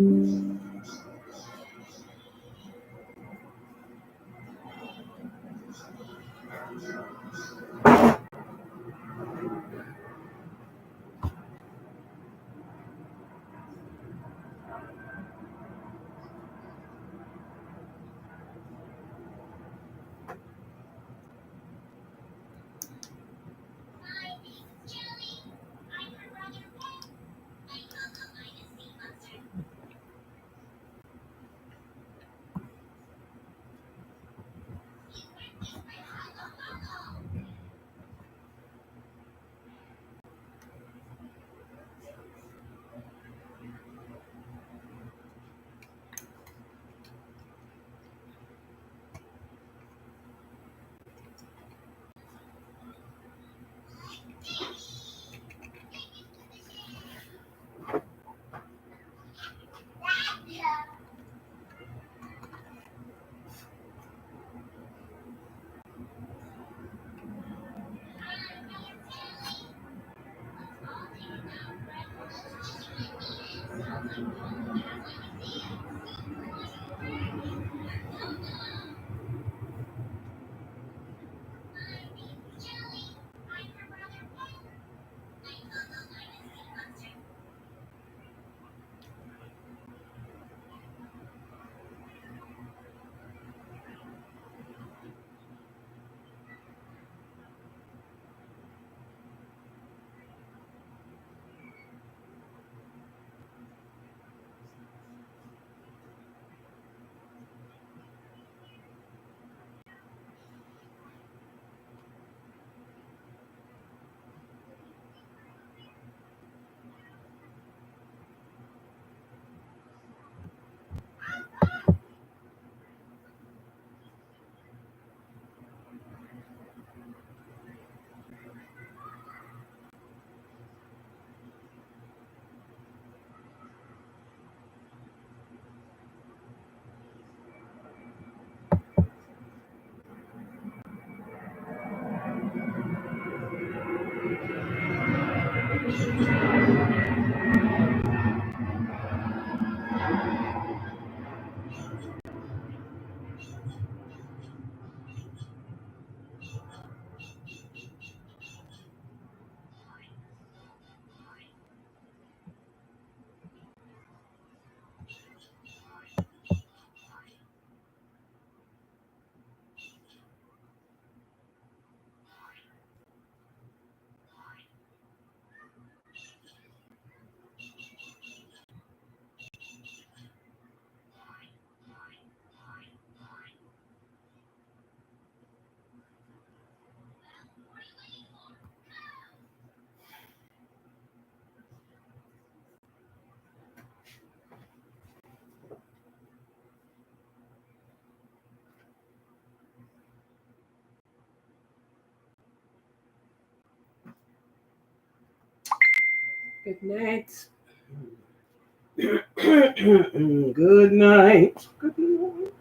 Good night. Good night. Good night.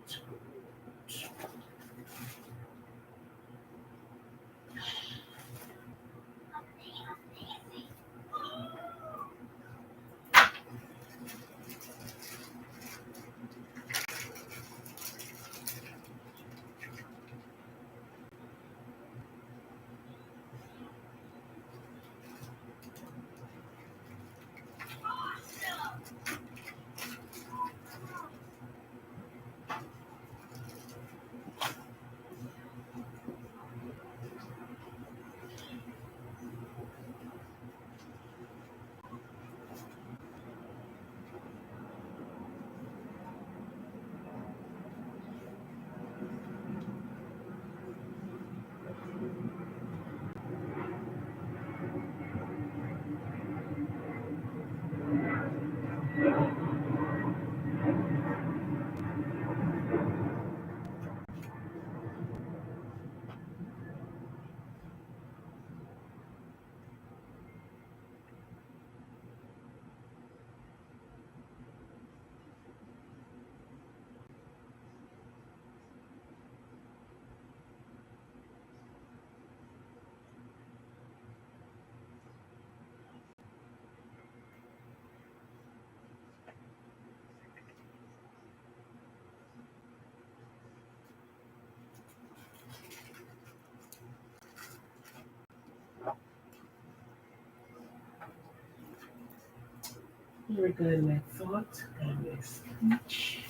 Regarding my thought and my speech,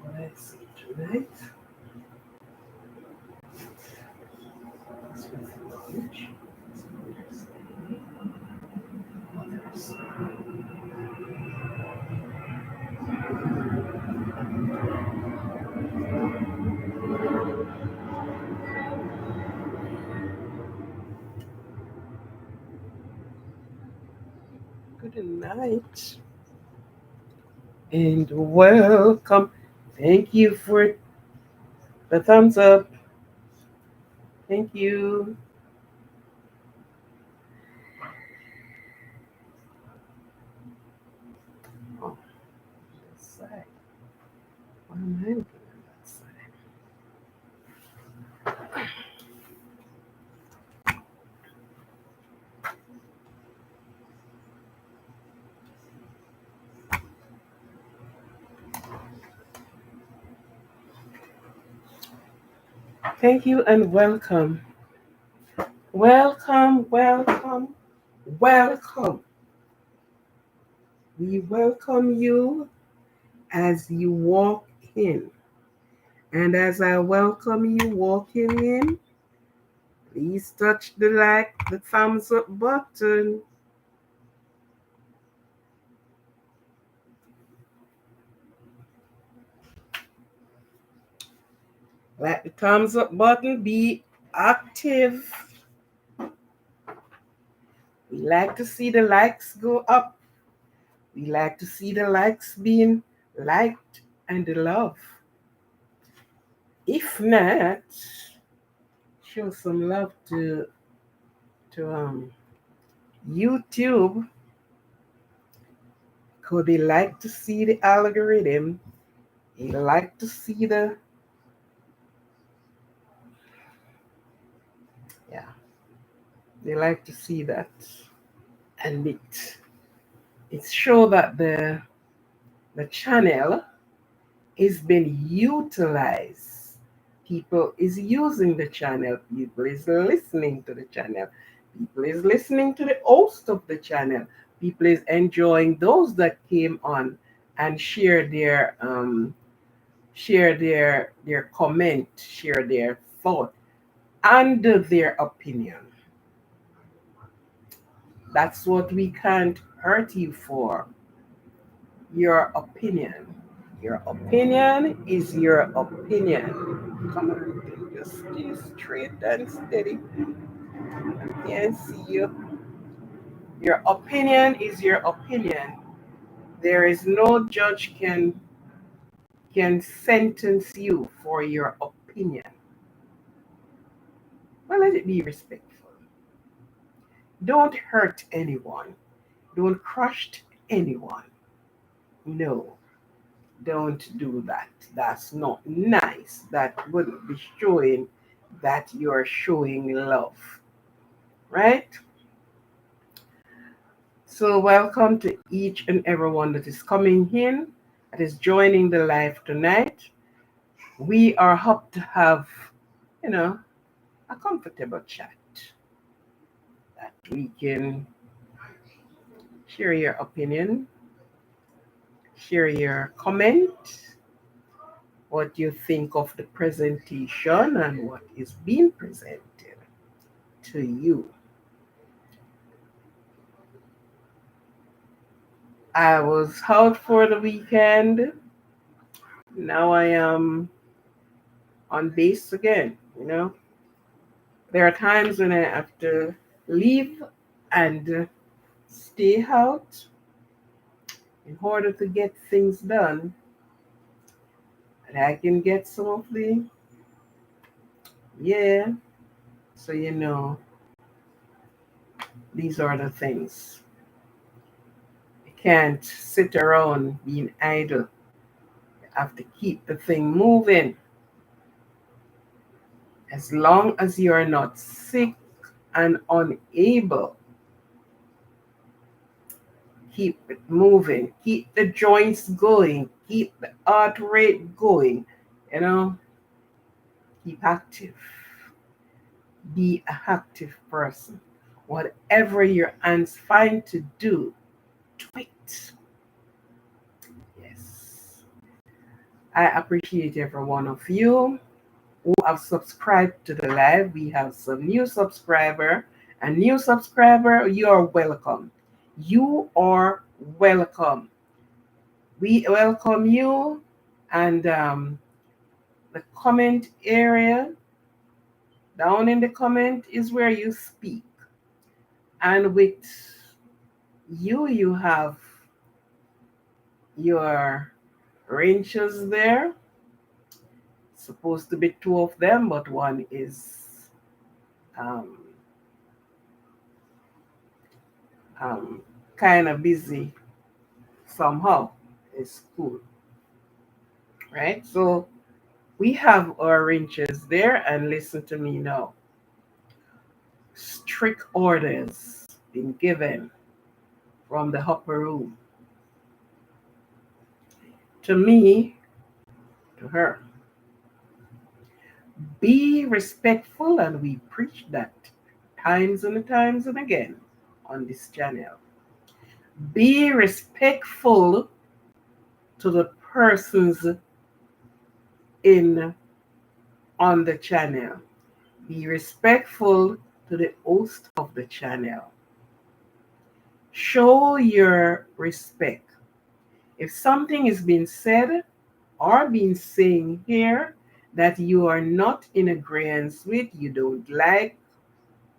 what I see tonight is with knowledge, understanding, others. Good night and welcome. Thank you for the thumbs up. Thank you. Oh, this side. Why am I looking at that side? Thank you and welcome. Welcome, welcome, welcome. We welcome you as you walk in. And as I welcome you walking in, please touch the like, the thumbs up button. Let the thumbs up button be active. We like to see the likes go up. We like to see the likes being liked and the love. If not, show some love to YouTube. Because they like to see the algorithm. They like to see yeah, they like to see that. And it show that the channel is being utilized. People is using the channel. People is listening to the channel. People is listening to the host of the channel. People is enjoying those that came on and share their comment, share their thought and their opinion. That's what we can't hurt you for. Your opinion. Your opinion is your opinion. Come on, just stay straight and steady. Can't see you. Your opinion is your opinion. There is no judge can sentence you for your opinion. Well, let it be respectful. Don't hurt anyone. Don't crush anyone. No, don't do that. That's not nice. That wouldn't be showing that you're showing love, right? So, welcome to each and everyone that is coming in, that is joining the live tonight. We are up to have, you know, a comfortable chat that we can share your opinion, share your comment, what you think of the presentation and what is being presented to you. I was out for the weekend. Now I am on base again. There are times when I have to leave and stay out in order to get things done. And I can get some of yeah. So, these are the things. You can't sit around being idle. You have to keep the thing moving. As long as you are not sick and unable, keep it moving, keep the joints going, keep the heart rate going, you know, keep active, be an active person. Whatever your hands find to do, Do it. Yes. I appreciate every one of you who have subscribed to the live. We have some new subscriber. A new subscriber, you are welcome. You are welcome. We welcome you. And the comment area, down in the comment is where you speak. And with you, you have your wrenches there. Supposed to be two of them, but one is um, um, kind of busy somehow. It's cool, right? So we have our wrenches there, and listen to me now. Strict orders been given from the upper room to me, to her. Be respectful, and we preach that times and again on this channel. Be respectful to the persons in on the channel. Be respectful to the host of the channel. Show your respect. If something is being said or being saying here that you are not in agreement with, you don't like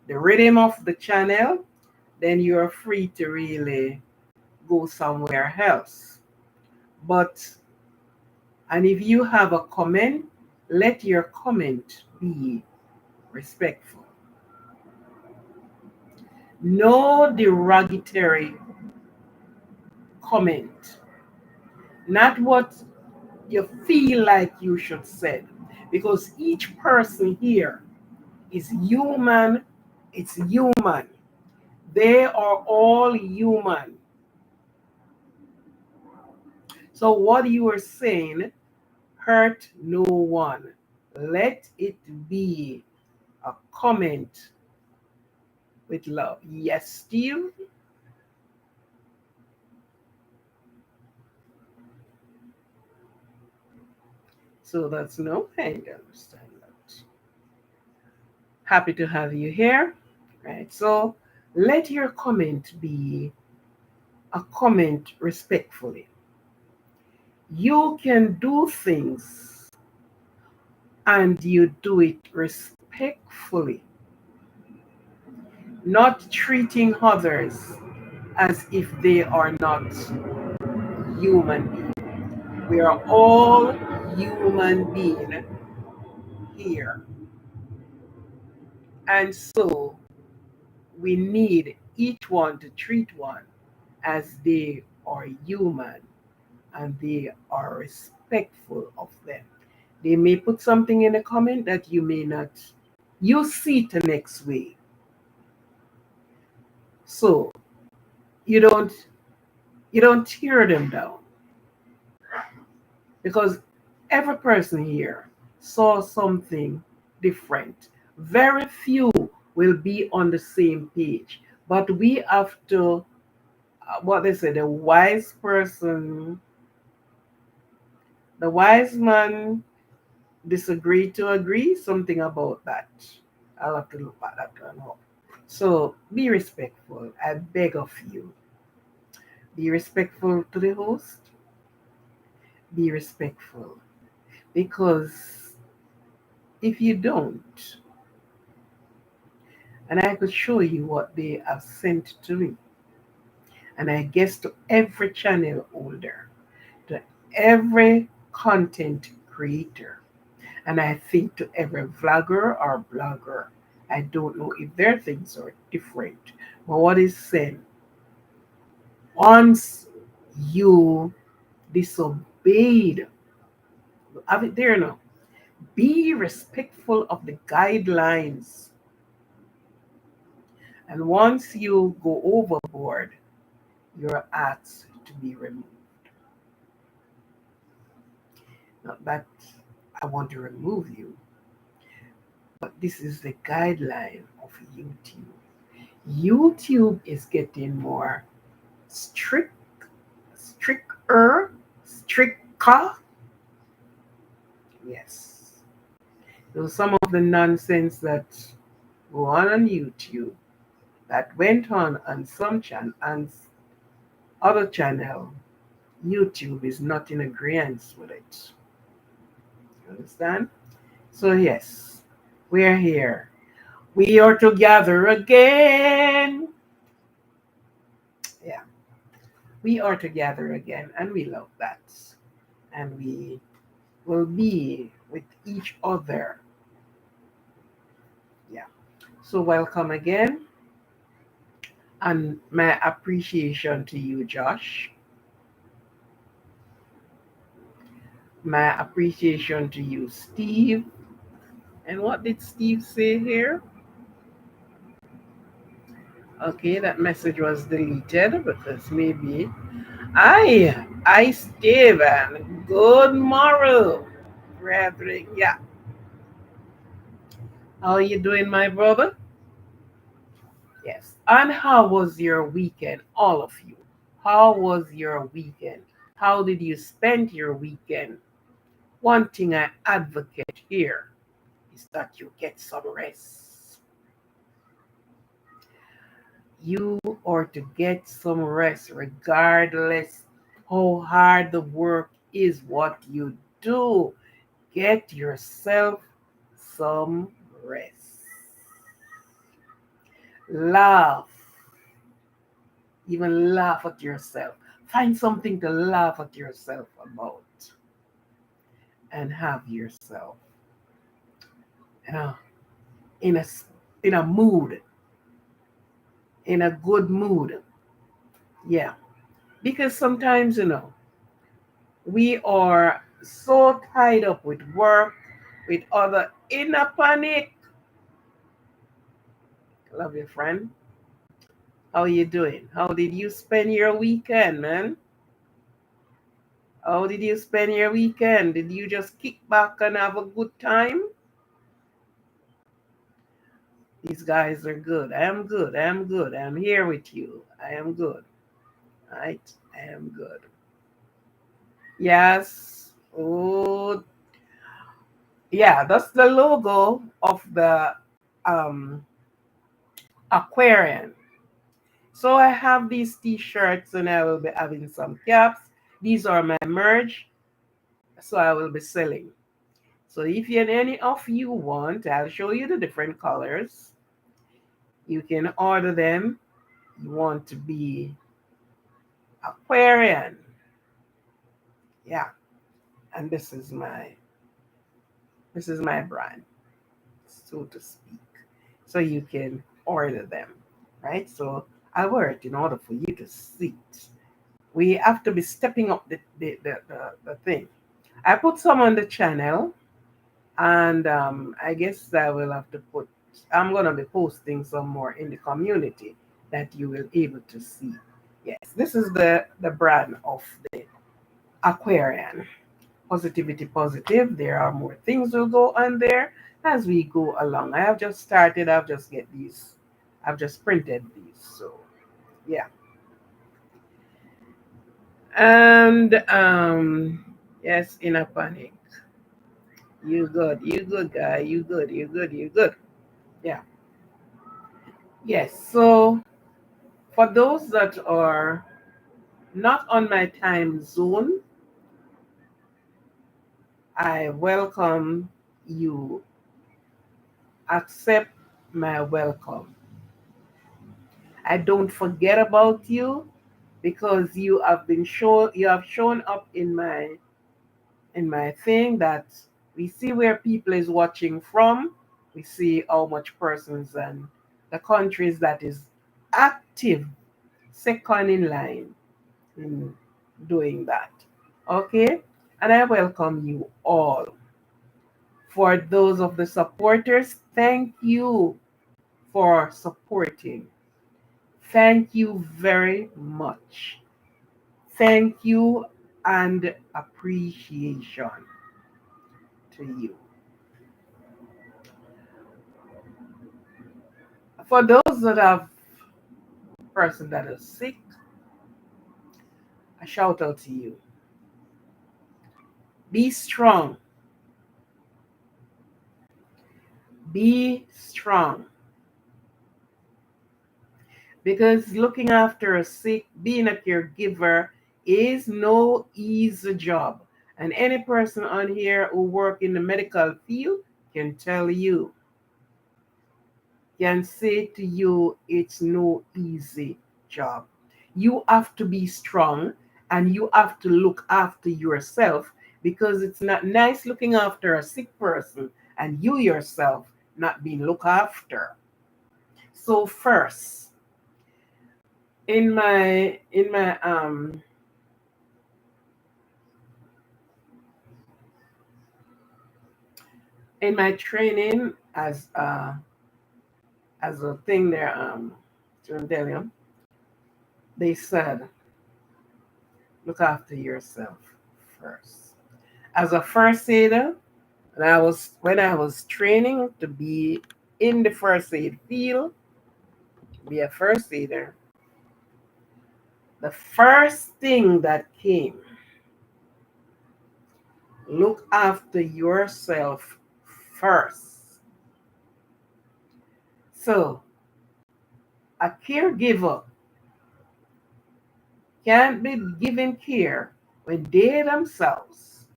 the rhythm of the channel, then you are free to really go somewhere else. But, and if you have a comment, let your comment be respectful. No derogatory comment, not what you feel like you should say, because each person here is human. It's human. They are all human. So what you are saying hurt no one. Let it be a comment with love. Yes, Steve. So that's no, I understand that. Happy to have you here. Right. So let your comment be a comment respectfully. You can do things and you do it respectfully, not treating others as if they are not human beings. We are all human beings here. And so we need each one to treat one as they are human and they are respectful of them. They may put something in a comment that you may not, you see it the next way. So you don't tear them down, because every person here saw something different. Very few will be on the same page, but we have to, what they say, the wise man disagreed to agree, something about that. I'll have to look at that one up. So be respectful. I beg of you. Be respectful to the host. Be respectful. Because if you don't, and I could show you what they have sent to me, and I guess to every channel holder, to every content creator, and I think to every vlogger or blogger. I don't know if their things are different, but what is said, once you disobeyed, have it there now. Be respectful of the guidelines. And once you go overboard, you're asked to be removed. Not that I want to remove you, but this is the guideline of YouTube. YouTube is getting more strict, stricter, stricter. Yes. Those some of the nonsense that go on YouTube that went on some and other channel. YouTube is not in agreement with it. You understand? So yes, we are here. We are together again. Yeah, we are together again, and we love that. And we will be with each other. Yeah. So welcome again, and my appreciation to you, Josh. My appreciation to you, Steve. And what did Steve say here? Okay, that message was deleted because maybe I Steven. Good morrow, brethren. Yeah. How are you doing, my brother? Yes. And how was your weekend, all of you? How was your weekend? How did you spend your weekend? One thing I advocate here is that you get some rest. You are to get some rest regardless how hard the work is, what you do. Get yourself some rest. Laugh. Even laugh at yourself. Find something to laugh at yourself about. And have yourself you know, in a in a mood, in a good mood. Yeah. Because sometimes, we are so tied up with work, with other in a panic. Love you, friend. How you doing? How did you spend your weekend, man? How did you spend your weekend? Did you just kick back and have a good time? These guys are good. I am good. I am good. I am here with you. I am good. Right? I am good. Yes. Oh, yeah. That's the logo of the um, aquarium. So I have these t-shirts and I will be having some caps. These are my merch. So I will be selling. So if any of you want, I'll show you the different colors. You can order them. You want to be Aquarian. Yeah. And this is my brand, so to speak. So you can order them. Right? So I wear it in order for you to see it. We have to be stepping up the thing. I put some on the channel, and I guess I will have to put. I'm gonna be posting some more in the community that you will able to see. Yes, this is the brand of the Aquarian. Positivity positive. There are more things will go on there as we go along. I have just started. I've just get these. I've just printed these. So yeah. And yes, in a panic. You good, you good guy, you good, you good, you good. Yeah. Yes. So for those that are not on my time zone, I welcome you. Accept my welcome. I don't forget about you because you have shown up in my thing that we see where people is watching from. We see how much persons and the countries that is active second in line in doing that. Okay? And I welcome you all. For those of the supporters, thank you for supporting. Thank you very much. Thank you and appreciation to you. For those that have person that is sick, a shout out to you. Be strong. Be strong. Because looking after a sick, being a caregiver is no easy job. And any person on here who work in the medical field can tell you, can say to you, it's no easy job. You have to be strong and you have to look after yourself because it's not nice looking after a sick person and you yourself not being looked after. So first, in my in my training as a thing there to tell you, they said look after yourself first. As a first aider, when I was training to be in the first aid field, be a first aider, the first thing that came, look after yourself first. So a caregiver can't be given care when they themselves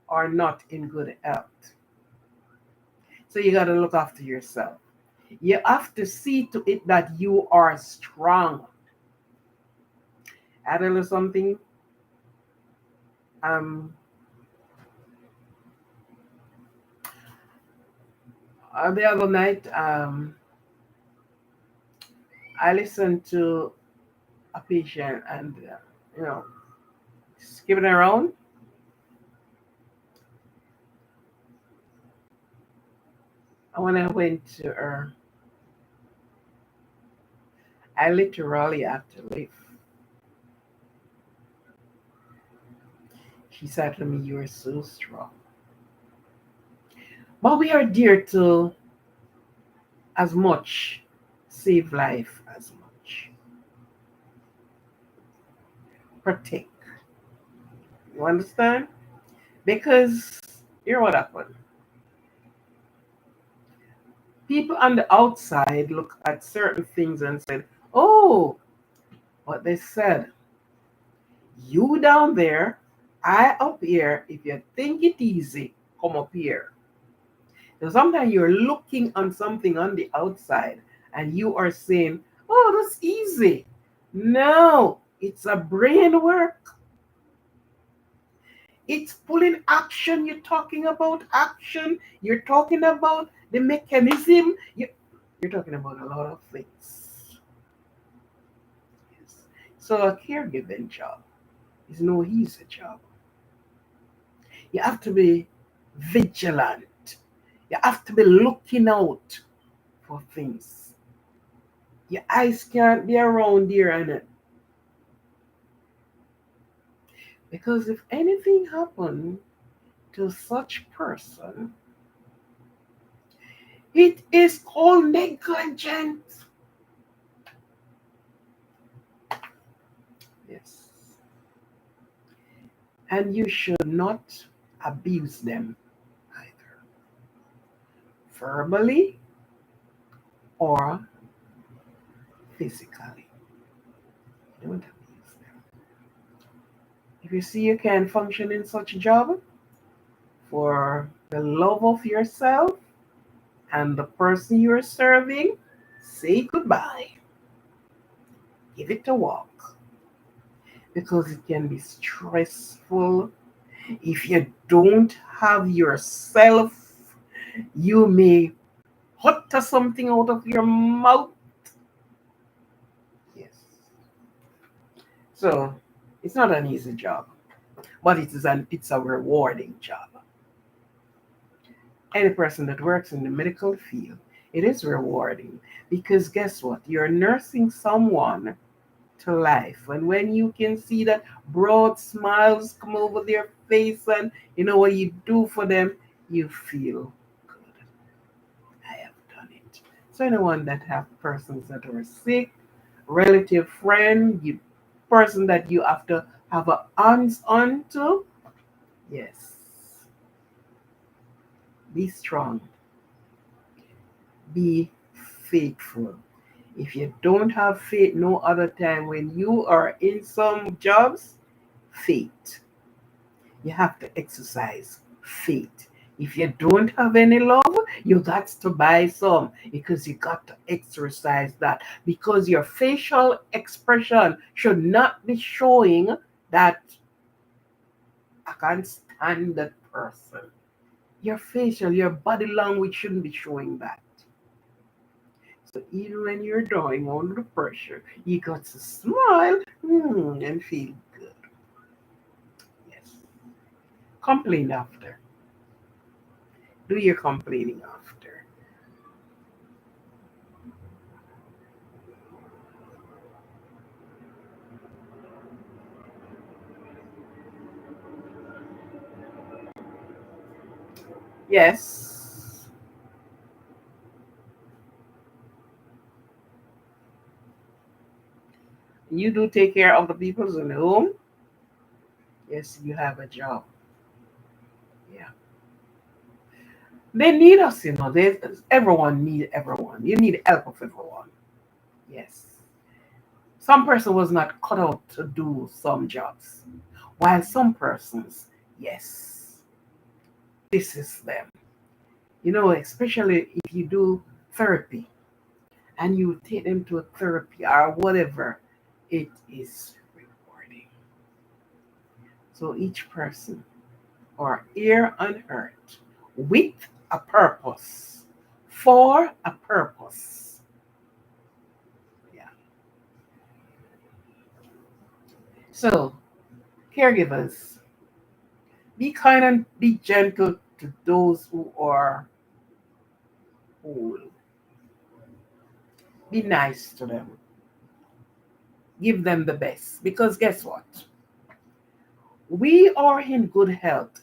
are not in good health. So you got to look after yourself. You have to see to it that you are strong. I tell you something. Um, the other night, I listened to a patient and you know, skipping around. And when I went to her, I literally had to leave. She said to me, "You are so strong." But we are dear to as much save life as much protect. You understand? Because here what happened. People on the outside look at certain things and said, "Oh, what they said. You down there, I up here. If you think it easy, come up here." So sometimes you're looking on something on the outside and you are saying, "Oh, that's easy." No, it's a brain work. It's pulling action. You're talking about action. You're talking about the mechanism. You're talking about a lot of things. Yes. So a caregiving job is no easy job. You have to be vigilant. You have to be looking out for things. Your eyes can't be around here and it. Because if anything happened to such person, it is called negligence. Yes. And you should not abuse them either, verbally or physically. Don't abuse them. If you see you can function in such a job for the love of yourself and the person you're serving, say goodbye. Give it a walk because it can be stressful. If you don't have yourself, you may utter something out of your mouth. Yes. So it's not an easy job, but it's a rewarding job. Any person that works in the medical field, it is rewarding because guess what? You're nursing someone to life. And when you can see that broad smiles come over their face and you know what you do for them, you feel good. I have done it. So anyone that have persons that are sick, relative, friend, you person that you have to have a hands on to. Yes. Be strong. Be faithful. If you don't have faith no other time when you are in some jobs, faith. You have to exercise faith. If you don't have any love, you got to buy some because you got to exercise that. Because your facial expression should not be showing that I can't stand that person. Your facial, your body language shouldn't be showing that. So even when you're drawing under the pressure, you got to smile and feel good. Yes. Complain after. Do your complaining after. Yes. You do take care of the people in the home. Yes, you have a job. Yeah. They need us, everyone need everyone. You need help of everyone. Yes. Some person was not cut out to do some jobs. While some persons, yes, this is them. Especially if you do therapy and you take them to a therapy or whatever, it is rewarding. So each person are here on earth with a purpose, for a purpose. Yeah. So, caregivers, be kind and be gentle to those who are old. Be nice to them. Give them the best. Because guess what? We are in good health,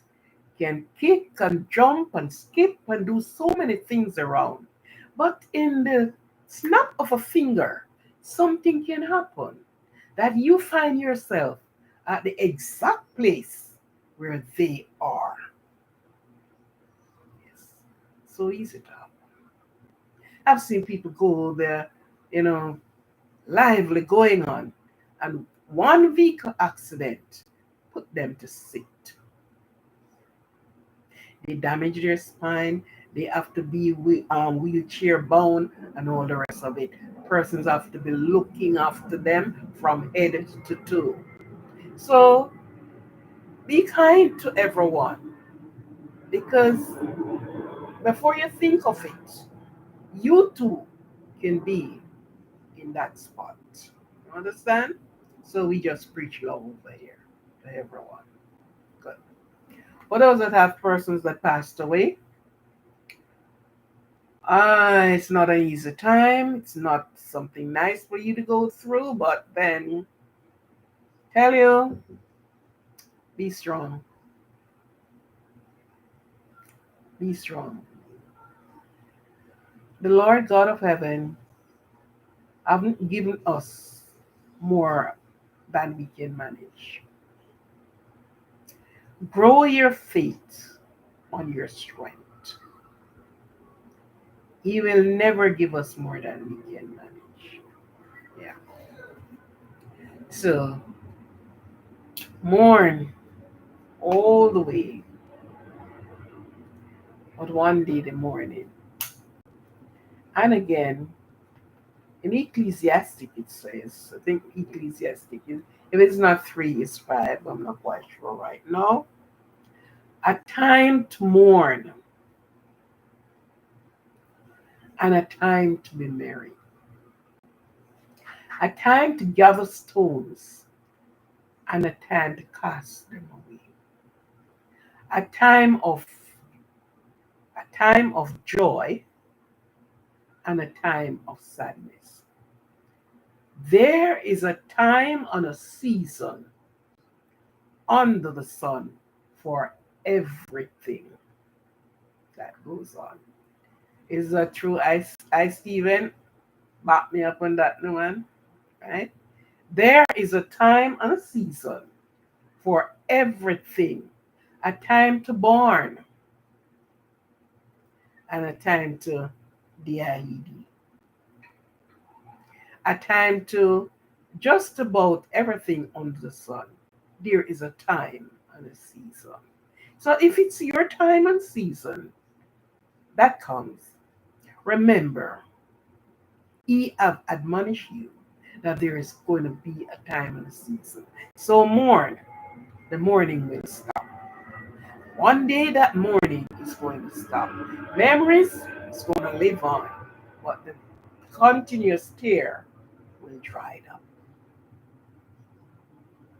can kick and jump and skip and do so many things around. But in the snap of a finger, something can happen that you find yourself at the exact place where they are. Yes. So easy to happen. I've seen people go there, you know, lively going on, and one vehicle accident put them to sit. They damage their spine. They have to be wheelchair bound and all the rest of it. Persons have to be looking after them from head to toe. So be kind to everyone because before you think of it, you too can be in that spot. You understand? So we just preach love over here to everyone. Good. For those that have persons that passed away, it's not an easy time. It's not something nice for you to go through, but then tell you, be strong. Be strong. The Lord God of heaven haven't given us more than we can manage. Grow your faith on your strength. He will never give us more than we can manage. Yeah. So mourn all the way, but one day the morning. And again, in Ecclesiastic it says, I think Ecclesiastic is, if it's not three, it's five. I'm not quite sure right now. A time to mourn and a time to be merry. A time to gather stones and a time to cast them away. A time of joy and a time of sadness. There is a time and a season under the sun for everything that goes on. Is that true? Stephen, back me up on that, no man, right? There is a time and a season for everything. A time to born and a time to DIED. A time to just about everything under the sun. There is a time and a season. So if it's your time and season that comes, remember, he have admonished you that there is going to be a time and a season. So mourn, the mourning will stop. One day that mourning is going to stop. Memories is going to live on, but the continuous tear will dry up.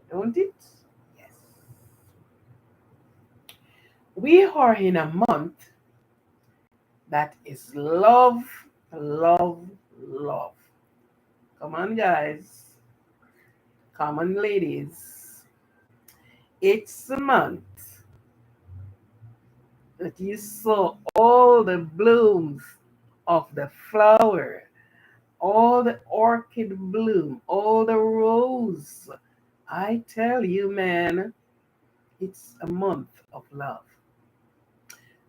Don't it? Yes. We are in a month that is love, love, love. Come on, guys. Come on, ladies. It's the month that you saw all the blooms of the flower, all the orchid bloom, all the rose. I tell you, man, it's a month of love.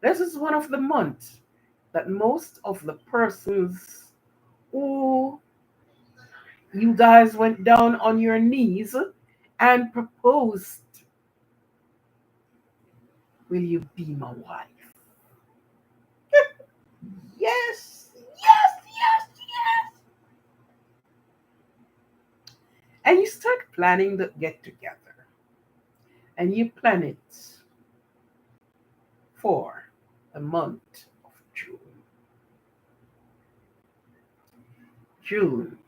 This is one of the months that most of the persons who you guys went down on your knees and proposed, will you be my wife? Yes, yes, yes, yes. And you start planning the get together. And you plan it for the month of June. June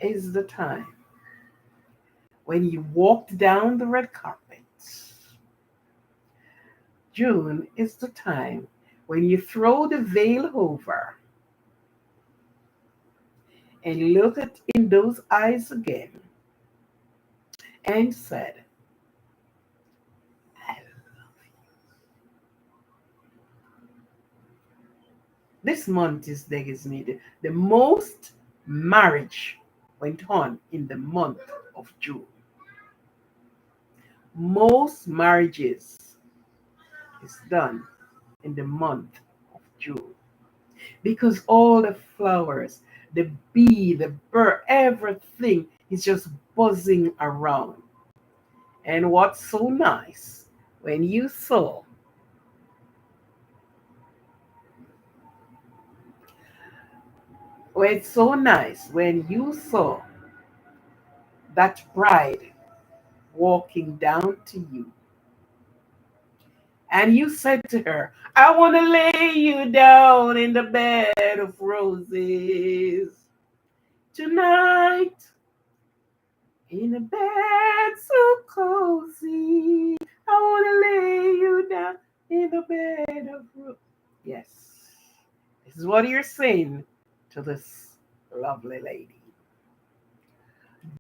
is the time when you walked down the red carpet. June is the time when you throw the veil over and look at in those eyes again and said, I love you. This month is designated the most marriage went on in the month of June. Most marriages is done in the month of June because all the flowers, the bee, the bird, everything is just buzzing around. And what's so nice when you saw it's so nice when you saw that bride walking down to you and you said to her, I want to lay you down in the bed of roses tonight, in a bed so cozy. I want to lay you down in the bed of roses. Yes, this is what you're saying to this lovely lady.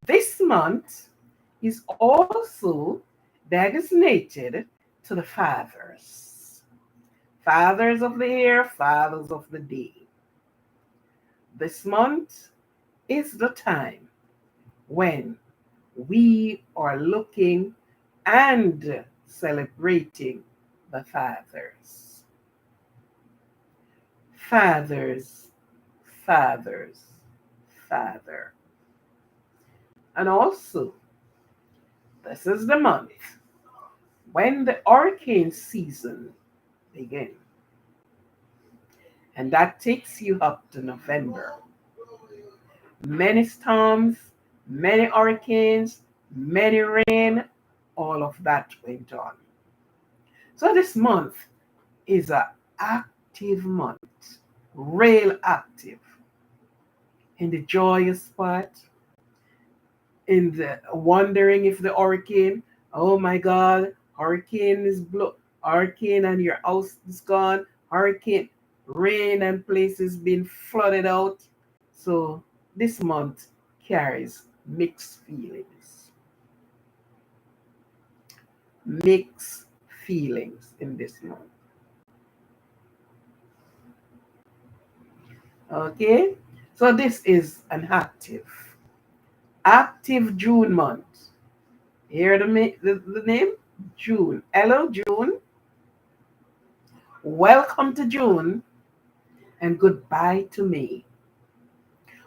This month is also designated to the fathers. Fathers of the year, fathers of the day. This month is the time when we are looking and celebrating the fathers. Fathers, fathers, father. And also, this is the month when the hurricane season begins. And that takes you up to November. Many storms, many hurricanes, many rain, all of that went on. So this month is an active month, real active. In the joyous part, in the wondering if the hurricane, oh my God, hurricane and your house is gone, hurricane, rain and places being flooded out. So this month carries mixed feelings. Mixed feelings in this month. Okay? So this is an active June month. Hear the name? June. Hello, June. Welcome to June, and goodbye to May.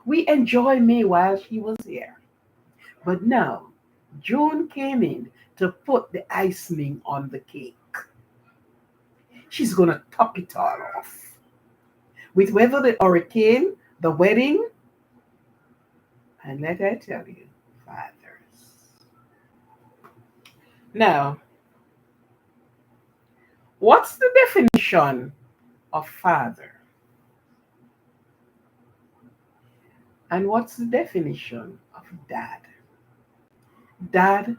We enjoy May while she was here, but now June came in to put the icing on the cake. She's gonna top it all off with whether the hurricane, the wedding, and let I tell you, fathers. Now, what's the definition of father? And what's the definition of dad? Dad,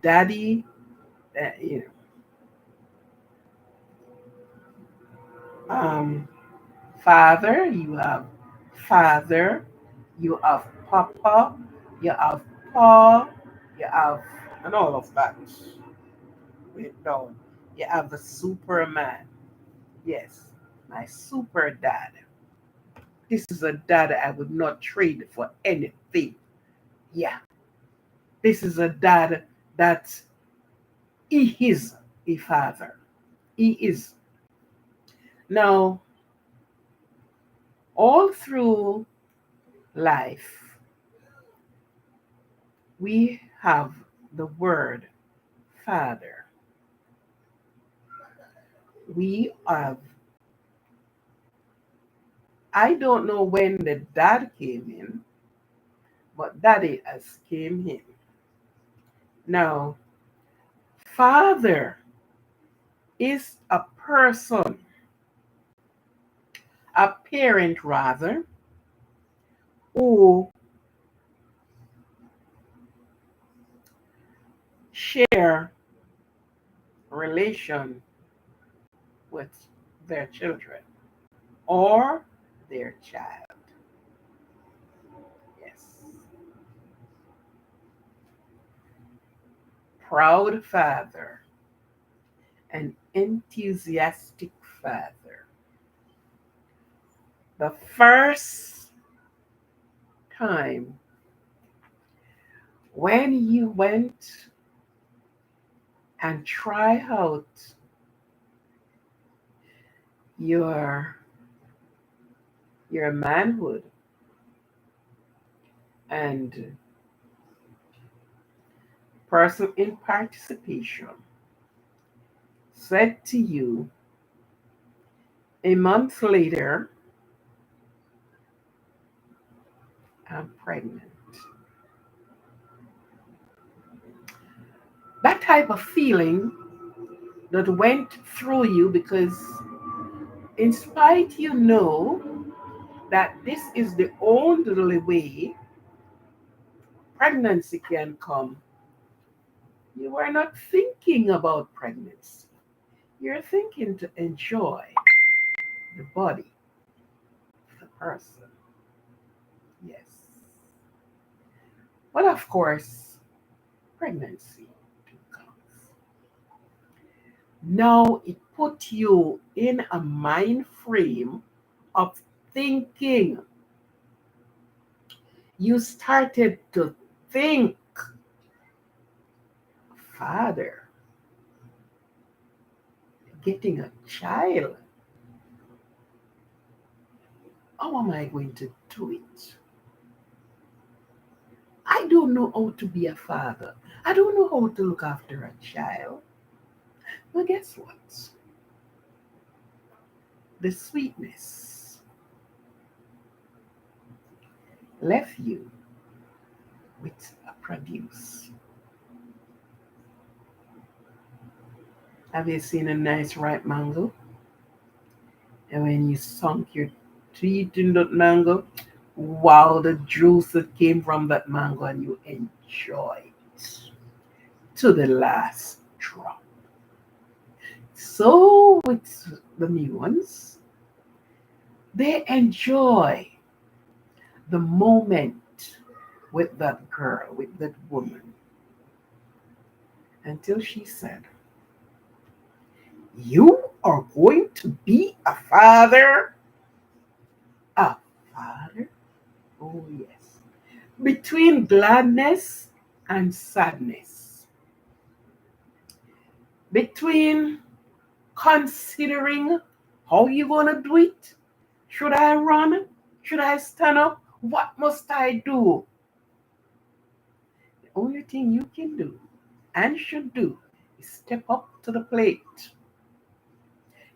daddy, you know, father, you have father, you have papa, you have pa, you have, and all of that. Wait down. You have the superman. Yes, my super dad. This is a dad I would not trade for anything. Yeah, this is a dad that he is a father. He is. Now, all through life, we have the word father. We have, I don't know when the dad came in, but daddy has came in. Now, father is a person, a parent rather, who share relation with their children or their child. Yes. Proud father, an enthusiastic father. The first time when you went and try out your your manhood and person in participation said to you a month later, I'm pregnant. That type of feeling that went through you because, in spite you know that this is the only way pregnancy can come, you are not thinking about pregnancy. You're thinking to enjoy the body of the person. Yes. But of course, pregnancy comes. Now it put you in a mind frame of thinking. You started to think, Father, getting a child. How am I going to do it? I don't know how to be a father. I don't know how to look after a child. But guess what? The sweetness left you with a produce. Have you seen a nice ripe mango? And when you sunk your teeth in that mango, wow, the juice that came from that mango, and you enjoy it to the last drop. So with the new ones, they enjoy the moment with that girl, with that woman, until she said, you are going to be a father? A father? Oh, yes. Between gladness and sadness. between considering how you gonna do it. Should I run? Should I stand up? What must I do? The only thing you can do and should do is step up to the plate.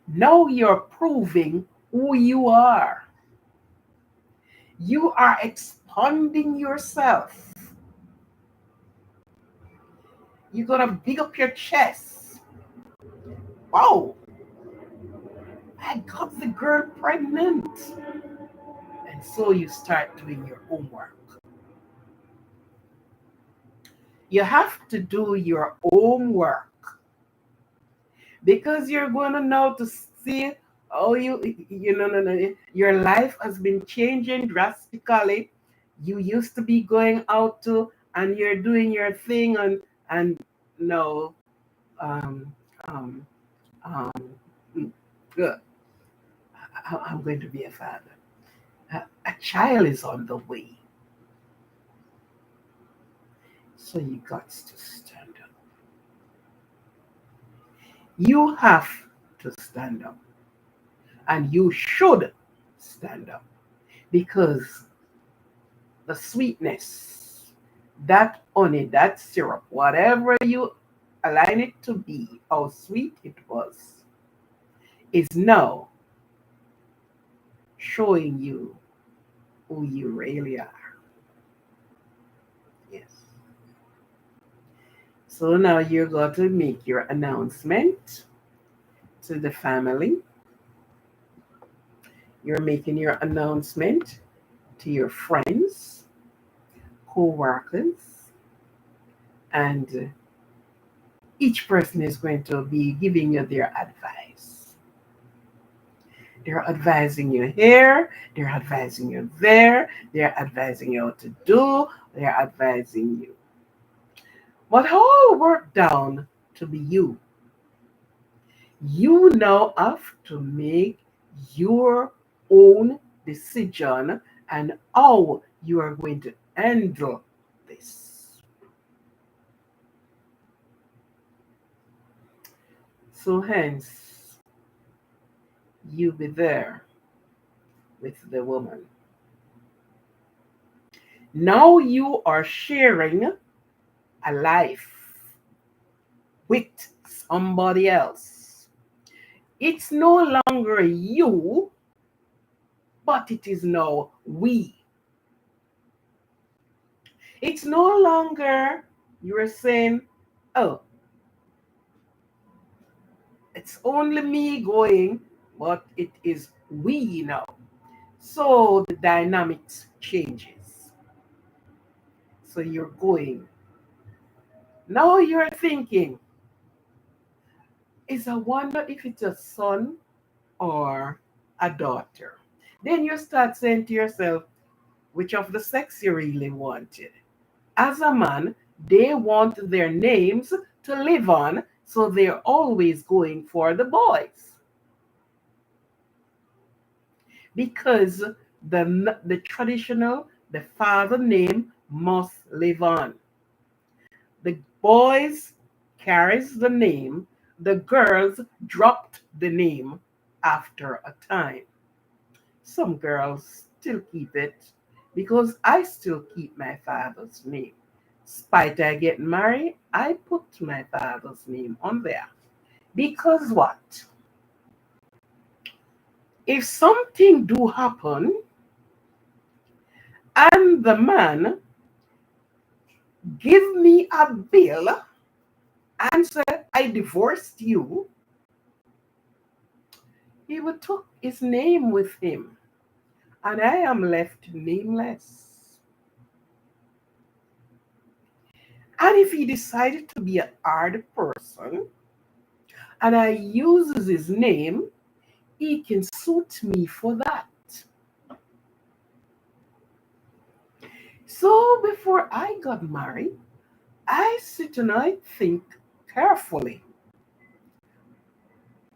Now you're proving who you are. You are expanding yourself. You're gonna big up your chest. Wow, I got the girl pregnant. And so you start doing your homework. You have to do your homework because you're going to know to see how your life has been changing drastically. You used to be going out to and you're doing your thing and no um um um good. I'm going to be a father. A child is on the way, so you got to stand up. You have to stand up, and you should stand up because the sweetness, that honey, that syrup, whatever you align it to be, how sweet it was, is now showing you who you really are. Yes. So now you're going to make your announcement to the family. You're making your announcement to your friends, co-workers, and each person is going to be giving you their advice. They're advising you here, they're advising you there, they're advising you what to do, they're advising you. But all work down to be you. You now have to make your own decision and how you are going to handle this. So, hence, you be there with the woman. Now you are sharing a life with somebody else. It's no longer you, but it is now we. It's no longer you're saying, oh, it's only me going, but it is we now. So the dynamics changes. So you're going. Now you're thinking, is I wonder if it's a son or a daughter. Then you start saying to yourself, which of the sex you really wanted. As a man, they want their names to live on, so they're always going for the boys. Because the traditional, the father name must live on. The boys carries the name, the girls dropped the name after a time. Some girls still keep it because I still keep my father's name. Spite I get married, I put my father's name on there. Because what? If something do happen and the man give me a bill and say I divorced you, he would take his name with him and I am left nameless. And if he decided to be a hard person and I uses his name, he can suit me for that. So before I got married, I sit and I think carefully,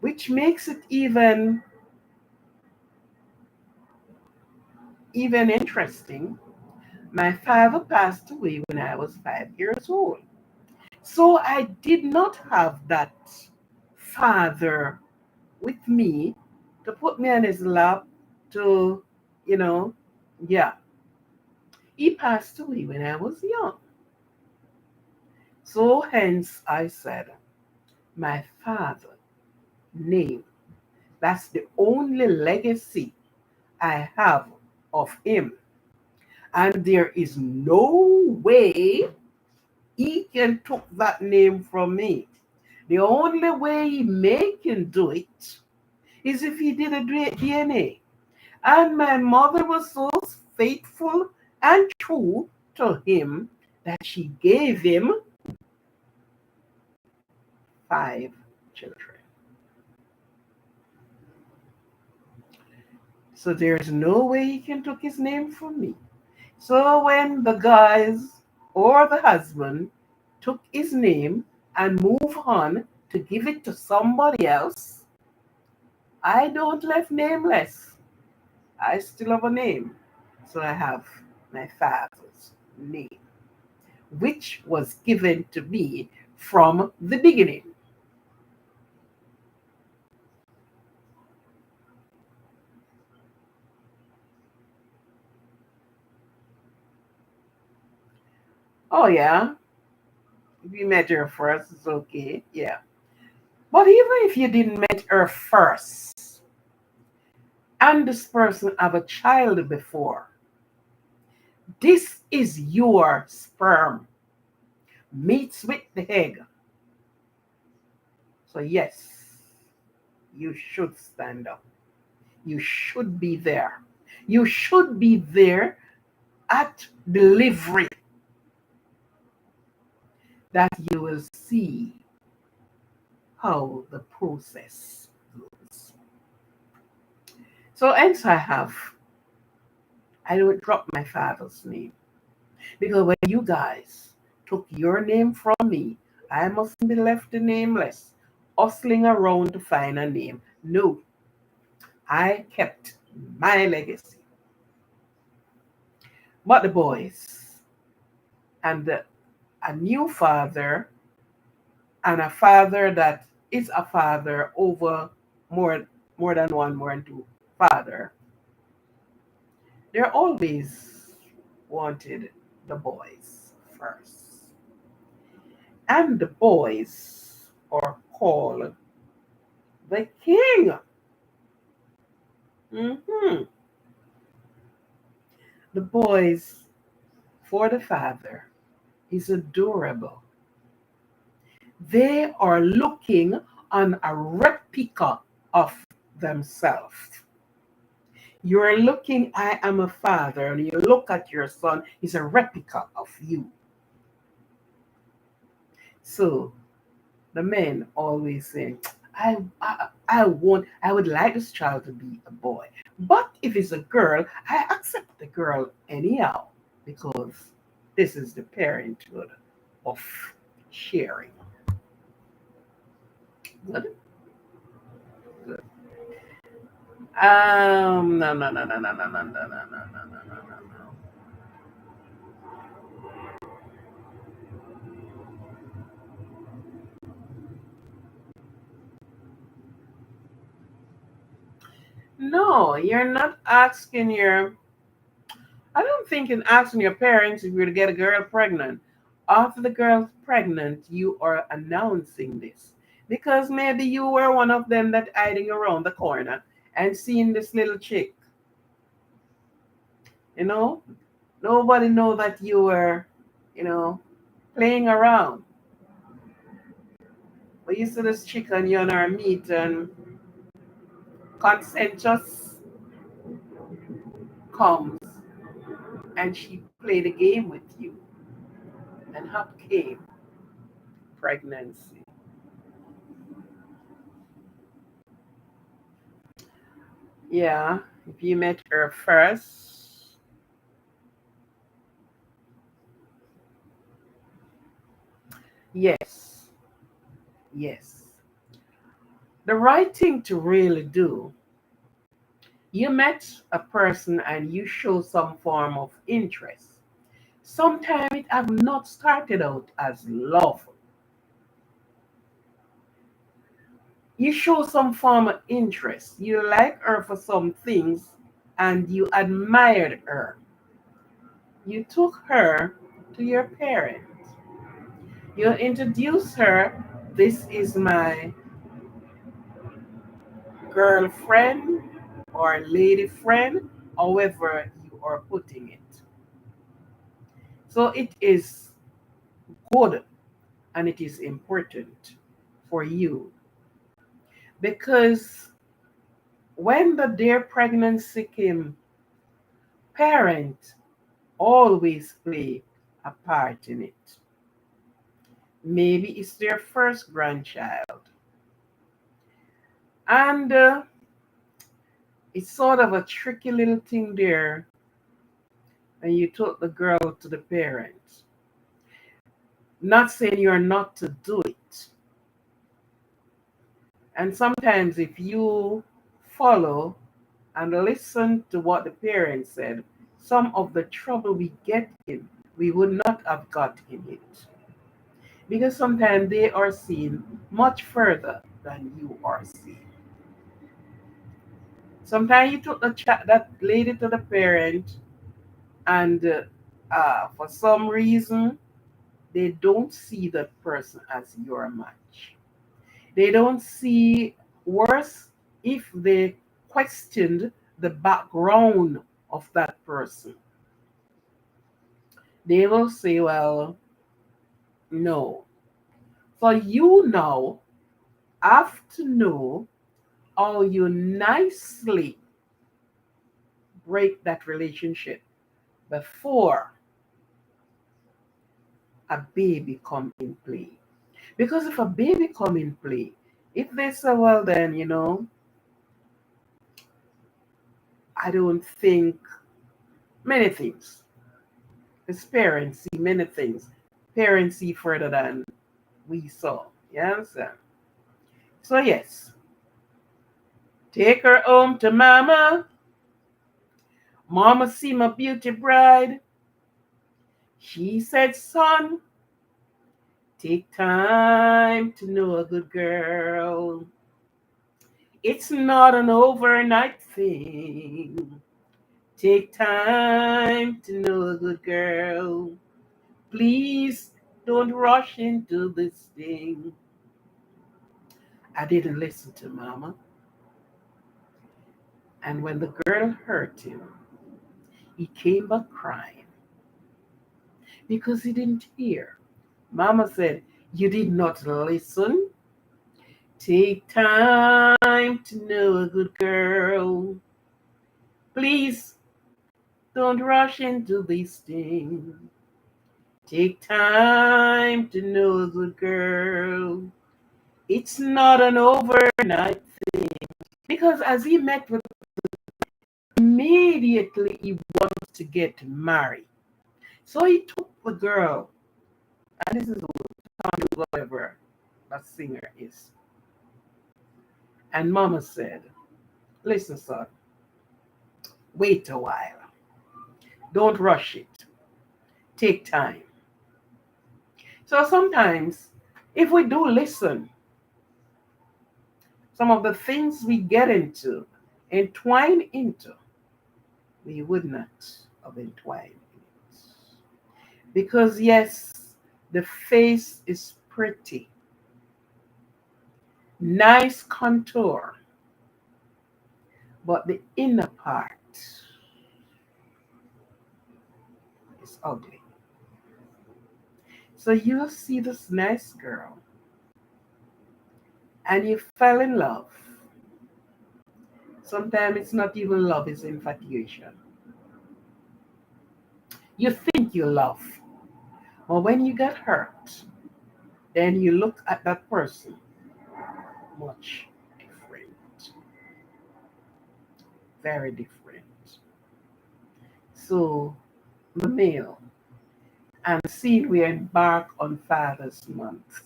which makes it even interesting. My father passed away when I was 5 years old. So I did not have that father with me to put me on his lap to, you know, yeah. He passed away when I was young. So hence I said, my father name. That's the only legacy I have of him. And there is no way he can take that name from me. The only way he may can do it is if he did a DNA. And my mother was so faithful and true to him that she gave him 5 children. So there's no way he can take his name from me. So when the guys or the husband took his name and move on to give it to somebody else, I don't left nameless. I still have a name. So I have my father's name, which was given to me from the beginning. Oh yeah, if you met her first, it's okay. Yeah. But even if you didn't meet her first, and this person have a child before, this is your sperm meets with the egg. So yes, you should stand up. You should be there. You should be there at delivery that you will see how the process goes. So hence I don't drop my father's name. Because when you guys took your name from me, I mustn't be left nameless, hustling around to find a name. No, I kept my legacy. But the boys and a new father and a father that is a father over more more than one, more than two father, they're always wanted the boys first. And the boys are called the king. Mhm. The boys for the father is adorable. They are looking on a replica of themselves. You're looking, I am a father, and you look at your son, he's a replica of you. So the men always say, I would like this child to be a boy. But if it's a girl, I accept the girl anyhow because this is the parenthood of sharing. Good? Good. No, no, no, no, no, no, no, no, no, no, no, no, no, no. No, you're not asking your, I don't think in asking your parents if you're to get a girl pregnant. After the girl's pregnant, you are announcing this. Because maybe you were one of them that hiding around the corner and seeing this little chick. You know? Nobody know that you were, you know, playing around. But you see this chick and you're on her meet and consent just comes and she played a game with you. And up came pregnancy. Yeah, if you met her first, yes, yes. The right thing to really do, you met a person and you show some form of interest. Sometimes it have not started out as love. You show some form of interest. You like her for some things and you admired her. You took her to your parents. You introduced her. This is my girlfriend or lady friend, however you are putting it. So it is good and it is important for you because when the dear pregnancy came, parents always play a part in it. Maybe it's their first grandchild. And it's sort of a tricky little thing there when you took the girl to the parents. Not saying you're not to do it. And sometimes if you follow and listen to what the parents said, some of the trouble we get in, we would not have got in it. Because sometimes they are seen much further than you are seen. Sometimes you took that lady to the parent, and for some reason, they don't see that person as your match. They don't see worse if they questioned the background of that person. They will say, well, no. So you now have to know how you nicely break that relationship before a baby come in play. Because if a baby come in play, if they say, well then, I don't think many things. Because parents see many things. Parents see further than we saw. You understand? So yes, take her home to mama. Mama see my beauty bride. She said, son, take time to know a good girl. It's not an overnight thing. Take time to know a good girl. Please don't rush into this thing. I didn't listen to mama. And when the girl hurt him, he came back crying because he didn't hear. Mama said, you did not listen. Take time to know a good girl. Please don't rush into this thing. Take time to know a good girl. It's not an overnight thing. Because as he met with immediately he wants to get married. So he took the girl, and this is whatever that singer is. And mama said, listen, son, wait a while. Don't rush it. Take time. So sometimes, if we do listen, some of the things we get into, entwine into, we would not have entwined in it. Because yes, the face is pretty, nice contour, but the inner part is ugly. So you see this nice girl and you fell in love. Sometimes it's not even love, it's infatuation. You think you love, but when you get hurt, then you look at that person much different, very different. So, the male, and see, we embark on Father's Month.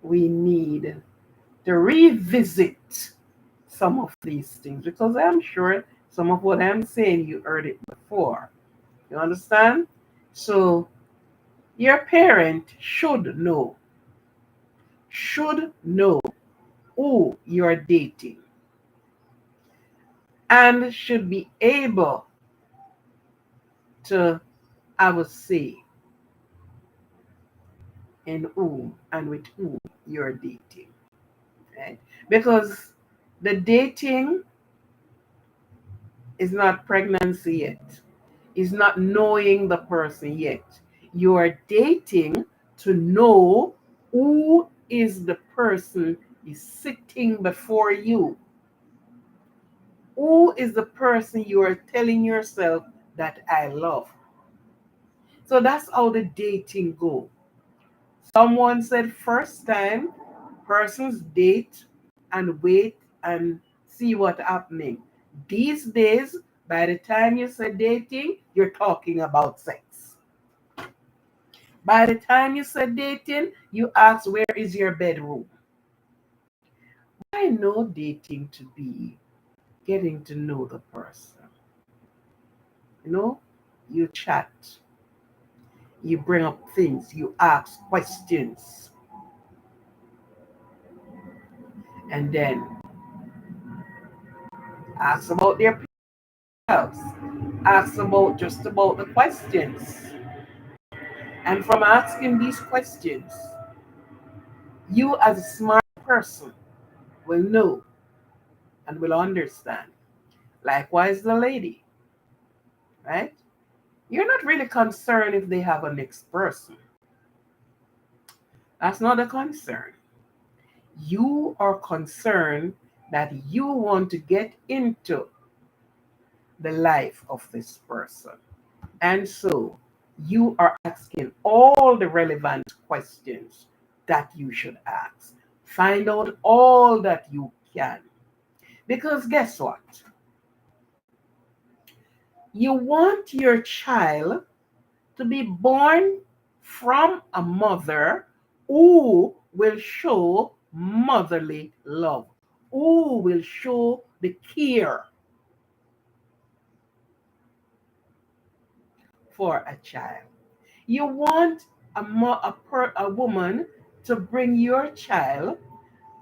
We need to revisit some of these things because I'm sure some of what I'm saying you heard it before. You understand? So your parent should know who you're dating and should be able to have a say in who and with who you're dating. Right? Because the dating is not pregnancy yet, is not knowing the person yet. You are dating to know who is the person is sitting before you. Who is the person you are telling yourself that I love? So that's how the dating go. Someone said first time persons date and wait and see what happening. These days, by the time you say dating, you're talking about sex. By the time you say dating, you ask where is your bedroom. I know dating to be getting to know the person. You know, you chat, you bring up things, you ask questions, and then ask about their house, ask about just about the questions. And from asking these questions, you as a smart person will know and will understand. Likewise, the lady, right? You're not really concerned if they have a next person. That's not a concern. You are concerned that you want to get into the life of this person. And so you are asking all the relevant questions that you should ask. Find out all that you can. Because guess what? You want your child to be born from a mother who will show motherly love, who will show the care for a child. You want a woman to bring your child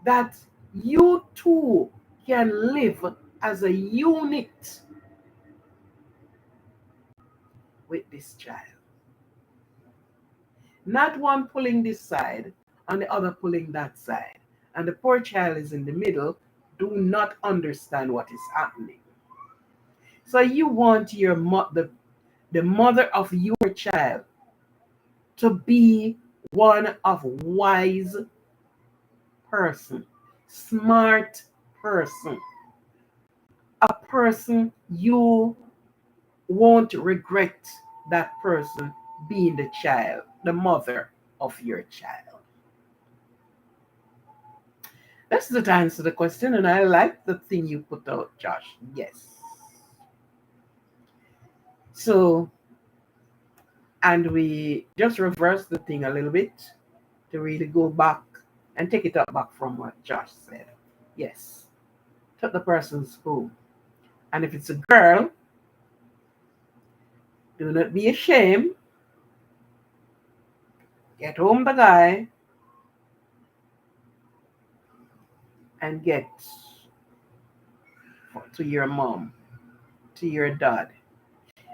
that you two can live as a unit with this child. Not one pulling this side and the other pulling that side. And the poor child is in the middle, do not understand what is happening. So you want your the mother of your child to be one of wise person, smart person, a person you won't regret that person being the child, the mother of your child. That's the answer to the question, and I like the thing you put out, Josh. Yes. So, and we just reverse the thing a little bit to really go back and take it up back from what Josh said. Yes. To the person's home. And if it's a girl, do not be ashamed. Get home the guy and get to your mom, to your dad.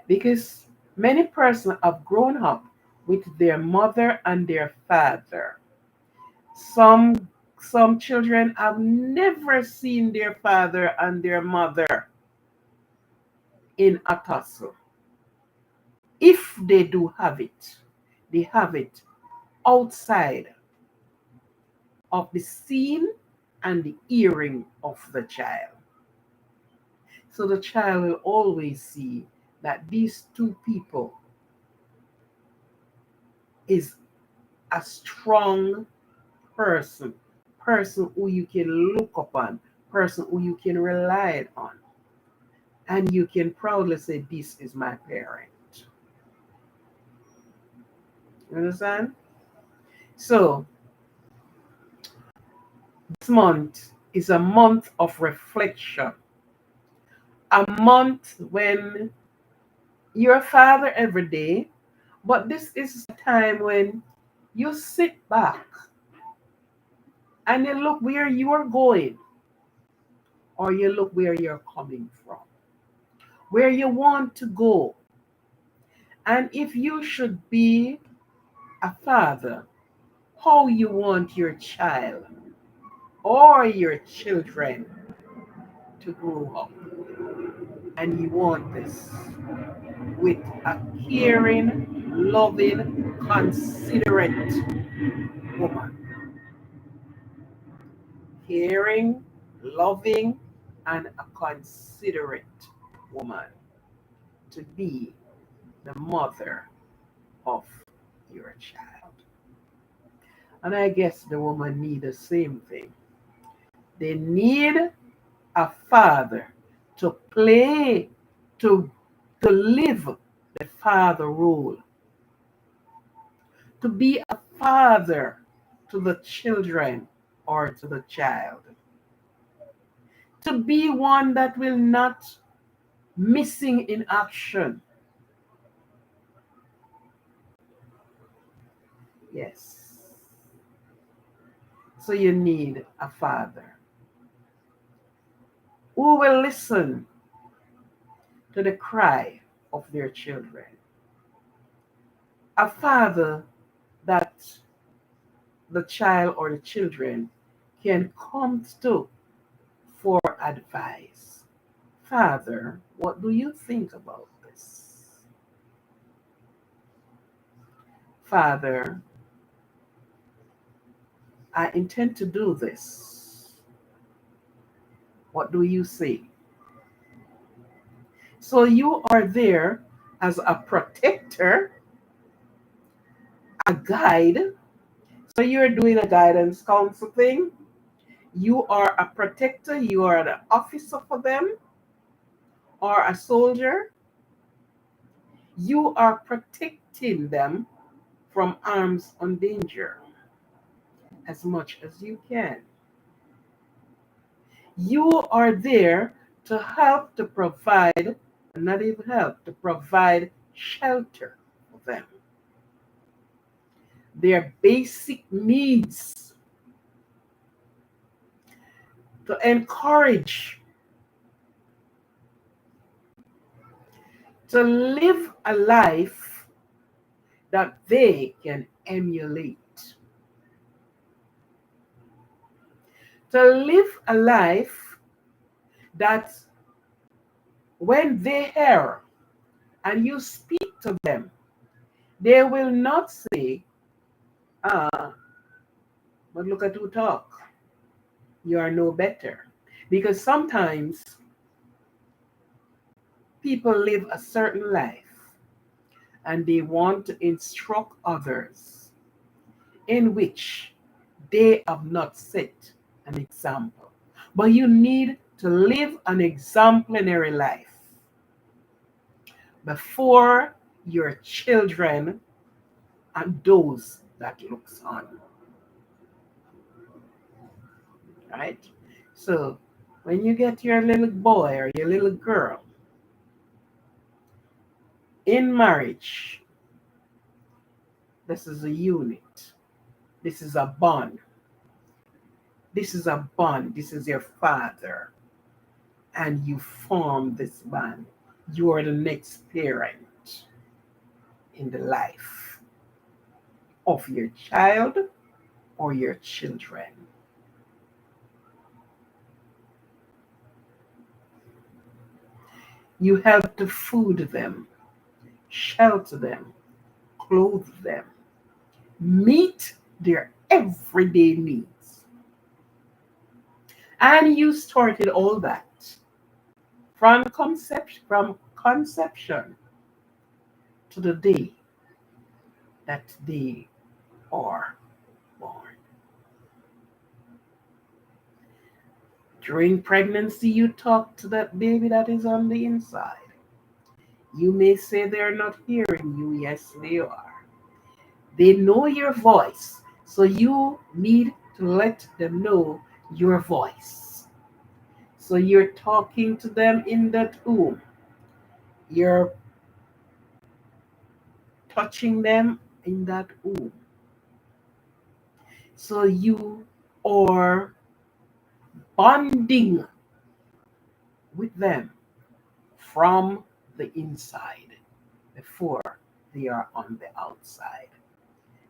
Because many persons have grown up with their mother and their father. Some some children have never seen their father and their mother in a tussle. If they do have it, they have it outside of the scene and the hearing of the child. So the child will always see that these two people is a strong person, person who you can look upon, person who you can rely on. And you can proudly say, this is my parent. You understand? So this month is a month of reflection, a month when you're a father every day, but this is a time when you sit back and you look where you are going, or you look where you're coming from, where you want to go. And if you should be a father, how you want your child or your children to grow up. And you want this with a caring, loving, considerate woman. Caring, loving, and a considerate woman to be the mother of your child. And I guess the woman need the same thing. They need a father to play, to, to live the father role, to be a father to the children or to the child, to be one that will not missing in action. Yes. So you need a father who will listen to the cry of their children. A father that the child or the children can come to for advice. Father, what do you think about this? Father, I intend to do this. What do you say? So you are there as a protector, a guide. So you're doing a guidance counsel thing. You are a protector, you are an officer for them, or a soldier. You are protecting them from harms and danger as much as you can. You are there to help to provide, not even help, to provide shelter for them. Their basic needs, to encourage, to live a life that they can emulate, to live a life that when they hear and you speak to them, they will not say, ah, but look at who talk. You are no better. Because sometimes people live a certain life and they want to instruct others in which they have not set an example. But you need to live an exemplary life before your children and those that looks on. Right? So when you get your little boy or your little girl in marriage, this is a unit. This is a bond. This is a bond. This is your father. And you form this bond. You are the next parent in the life of your child or your children. You help to food them, shelter them, clothe them, meet their everyday needs. And you started all that from conception to the day that they are born. During pregnancy, you talk to that baby that is on the inside. You may say they're not hearing you. Yes, they are. They know your voice. So you need to let them know your voice. So you're talking to them in that womb. You're touching them in that womb. So you or bonding with them from the inside before they are on the outside.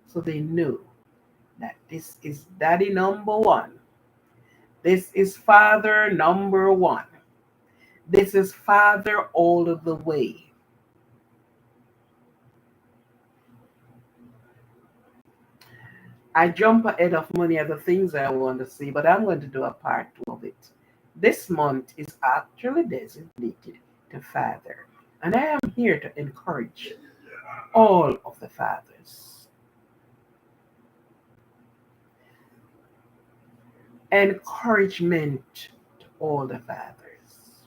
So they know that this is daddy number one. This is father number one. This is father all of the way. I jump ahead of many other things I want to see, but I'm going to do a part two of it. This month is actually designated to father, and I am here to encourage all of the fathers. Encouragement to all the fathers.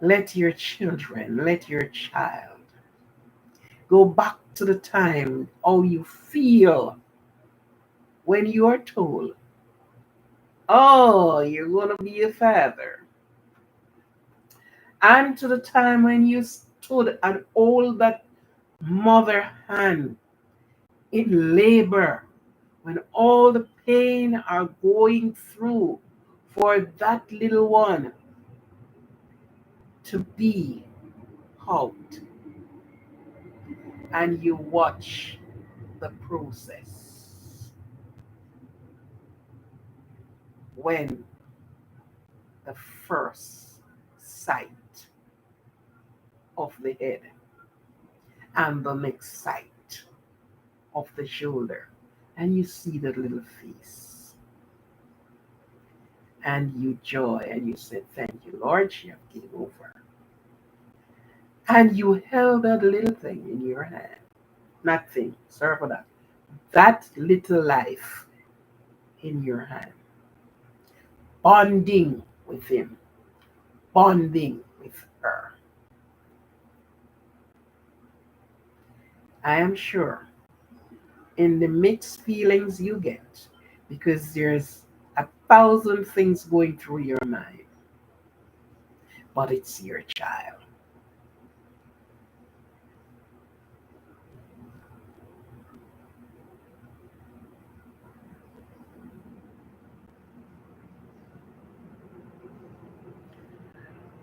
Let your children, let your child go back to the time how you feel when you are told, oh, you're going to be a father. And to the time when you stood and hold that mother hand in labor, when all the pain are going through for that little one to be out, and you watch the process when the first sight of the head and the next sight of the shoulder, and you see that little face, and you joy, and you said, thank you, Lord, she have came over. And you held that little thing in your hand. Nothing, sorry for that. That little life in your hand. Bonding with him, bonding with her. I am sure in the mixed feelings you get, because there's a thousand things going through your mind, but it's your child.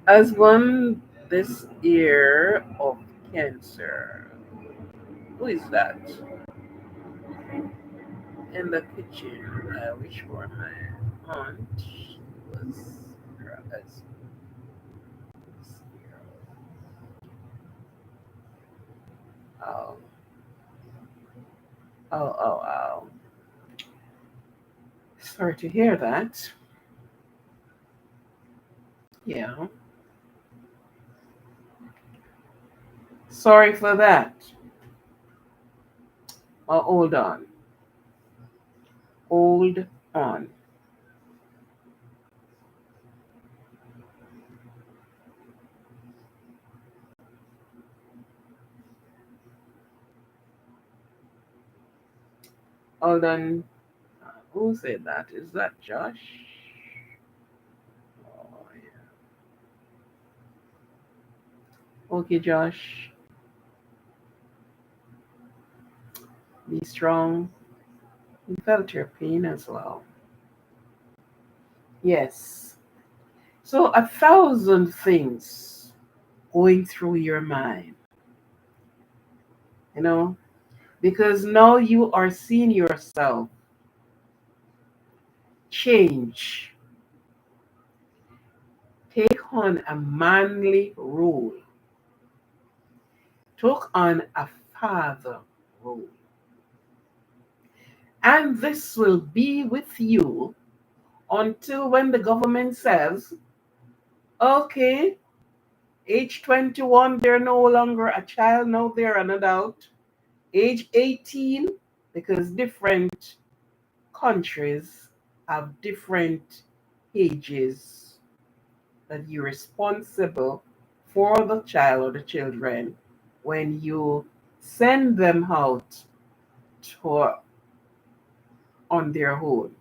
As one this year of cancer, who is that in the kitchen? I wish for my aunt. She was her as this year. Oh, oh. Sorry to hear that. Yeah, sorry for that. Oh, hold on, hold on. Hold on. Who said that? Is that Josh? Oh, yeah. Okay, Josh, be strong. We felt your pain as well. Yes. So, a thousand things going through your mind, you know, because now you are seeing yourself change, take on a manly role, took on a father role. And this will be with you until when the government says, okay, age 21, they're no longer a child, now they're an adult. Age 18, because different countries have different ages that you're responsible for the child or the children when you send them out to, on their own.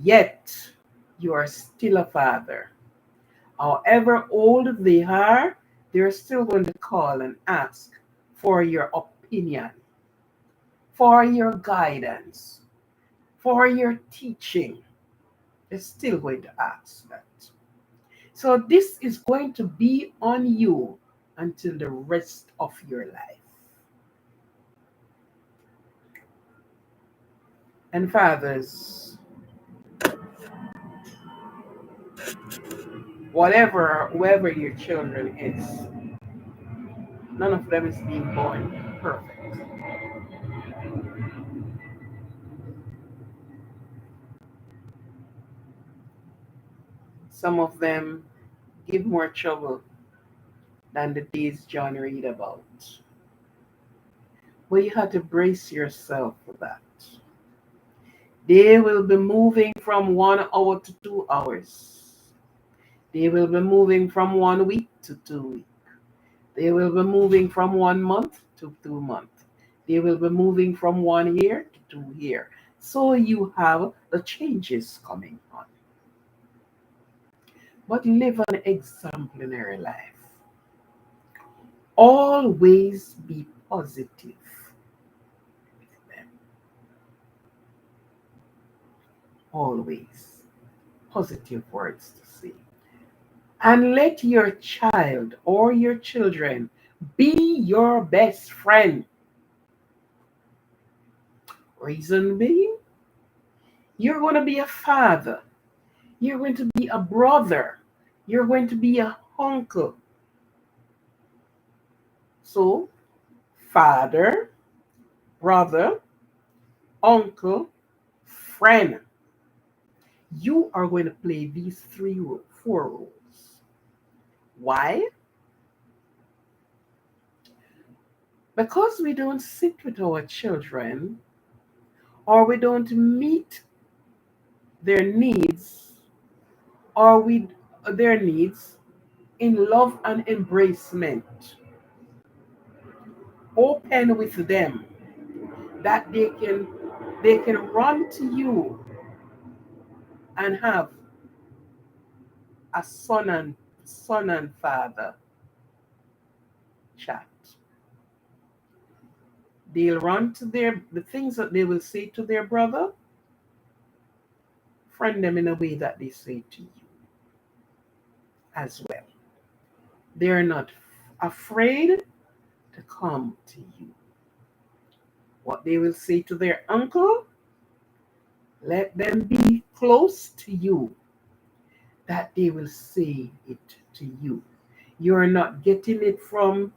Yet you are still a father. However old they are, they're still going to call and ask for your opinion. for your guidance, for your teaching, they're still going to ask that. So this is going to be on you until the rest of your life. And fathers, whoever your children is, none of them is being born perfect. Some of them give more trouble than the days John read about. But you have to brace yourself for that. They will be moving from 1 hour to 2 hours. They will be moving from 1 week to 2 weeks. They will be moving from 1 month to 2 months. They will be moving from 1 year to 2 years. So you have the changes coming on. But live an exemplary life. Always be positive with them. Always positive words to say. And let your child or your children be your best friend. Reason being, you're going to be a father, you're going to be a brother, you're going to be a uncle. So, father, brother, uncle, friend. You are going to play these four roles. Why? Because we don't sit with our children or we don't meet their needs or with their needs in love and embracement. Open with them that they can run to you and have a son and father chat. They'll run to the things that they will say to their brother, friend them in a way that they say to you as well. They're not afraid to come to you. What they will say to their uncle, let them be close to you, that they will say it to you. You're not getting it from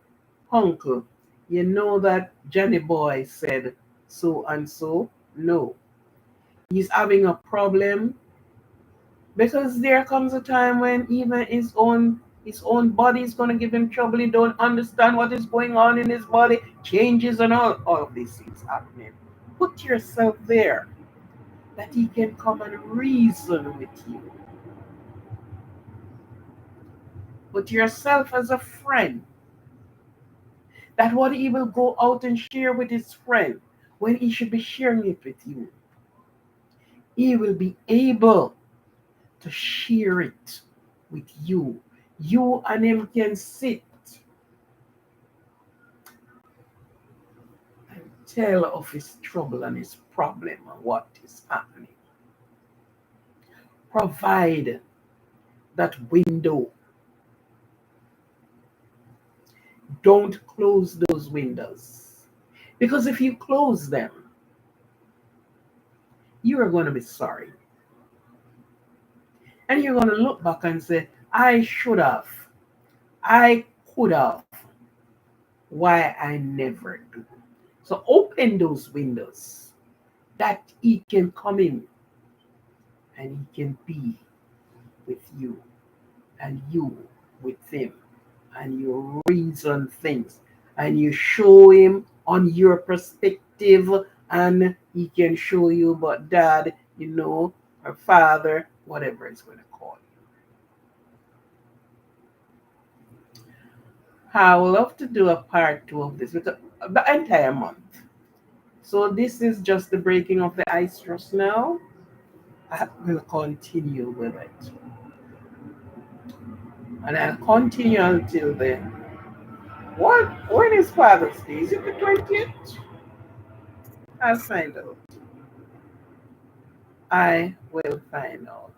uncle. You know that Johnny Boy said so and so. No. He's having a problem because there comes a time when even his own body is going to give him trouble. He don't understand what is going on in his body, changes and all of these things happening. Put yourself there that he can come and reason with you. Put yourself as a friend, that what he will go out and share with his friend when he should be sharing it with you, he will be able to share it with you. You and him can sit and tell of his trouble and his problem and what is happening. Provide that window. Don't close those windows. Because if you close them, you are going to be sorry. And you're going to look back and say, I should have, I could have, why I never do. So open those windows that he can come in and he can be with you and you with him, and you reason things and you show him on your perspective, and he can show you, but dad, or father, whatever it's going to call you. I would love to do a part 2 of this because the entire month. So this is just the breaking of the ice just now. I will continue with it. And I'll continue until then. What? When is Father's Day? Is it the 20th? I'll find out. I will find out.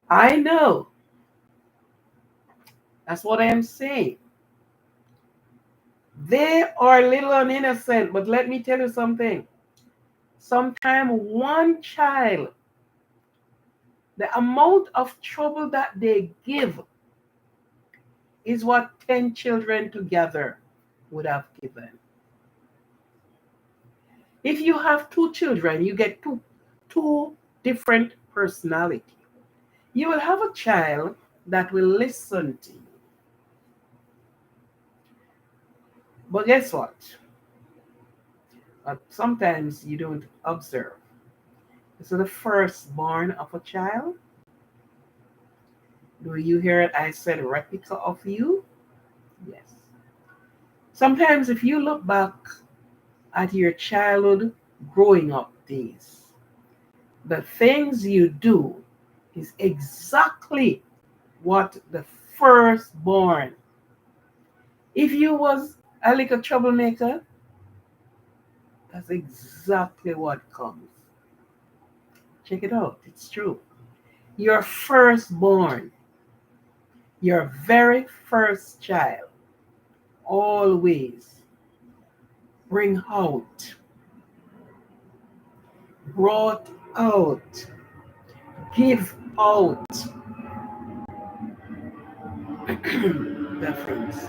I know. That's what I am saying. They are little and innocent, but let me tell you something. Sometimes one child, the amount of trouble that they give is what 10 children together would have given. If you have two children, you get two different personalities. You will have a child that will listen to you. But guess what? Sometimes you don't observe. So the firstborn of a child, do you hear it? I said replica of you. Yes. Sometimes if you look back at your childhood growing up days, the things you do is exactly what the firstborn. If you was a little troublemaker, that's exactly what comes. Check it out. It's true. Your firstborn, your very first child, always bring out, brought out, give out the things.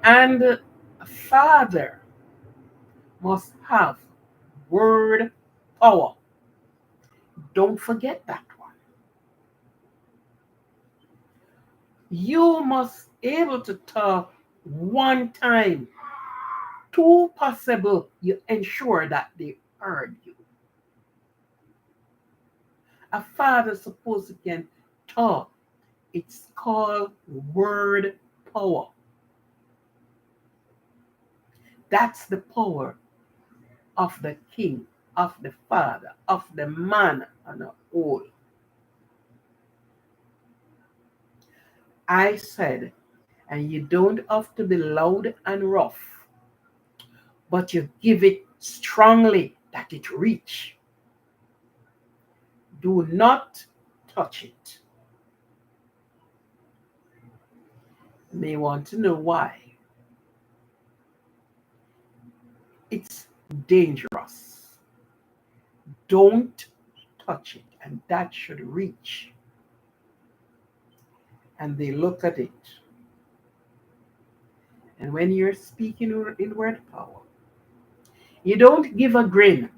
And a father must have word power. Don't forget that one. You must able to talk one time, two possible, you ensure that they heard you. A father supposed to can talk. It's called word power. That's the power of the king, of the father, of the man on the whole. I said, and you don't have to be loud and rough, but you give it strongly that it reach. Do not touch it. You may want to know why. It's dangerous. Don't touch it, and that should reach. And they look at it. And when you're speaking in word power, you don't give a grin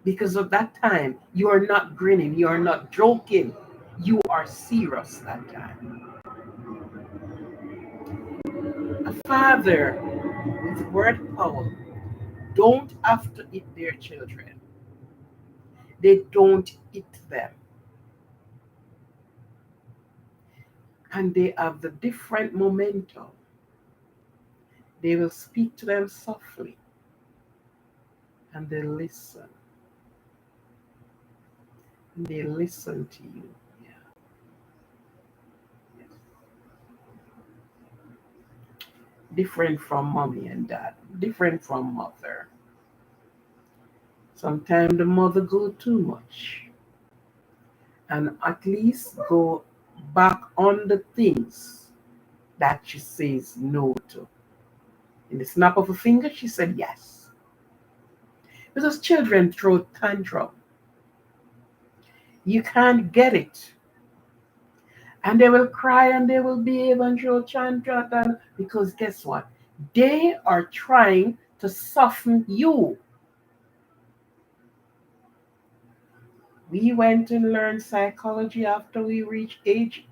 because of that time. You are not grinning, you are not joking, you are serious that time. A father with word power don't have to eat their children. They don't eat them. And they have the different momentum. They will speak to them softly and they listen. And they listen to you. Yeah. Yes. Different from mommy and dad, different from mother. Sometimes the mother go too much and at least go back on the things that she says no to. In the snap of a finger, she said yes. Because children throw tantrum. You can't get it. And they will cry and they will behave and throw tantrum because guess what? They are trying to soften you. We went and learned psychology after we reached age.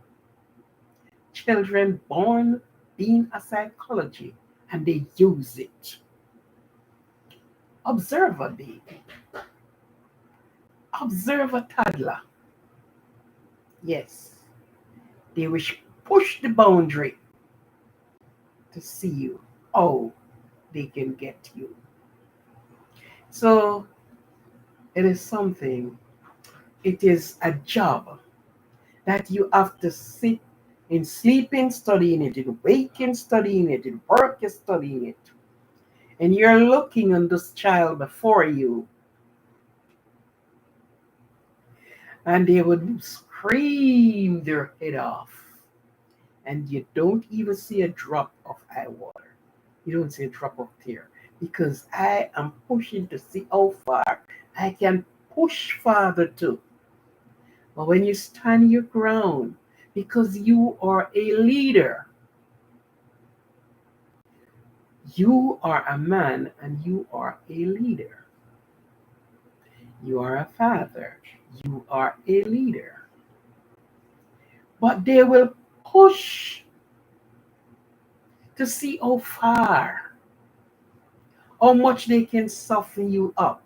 Children born being a psychology and they use it. Observe a baby. Observe a toddler. Yes, they will push the boundary to see you. Oh, they can get you. So it is something, it is a job that you have to sit in sleeping, studying it, in waking, studying it, in work, studying it. And you're looking on this child before you, and they would scream their head off, and you don't even see a drop of eye water. You don't see a drop of tear because I am pushing to see how far I can push farther too. But when you stand your ground, because you are a leader, you are a man and you are a leader. You are a father. You are a leader. But they will push to see how much they can soften you up.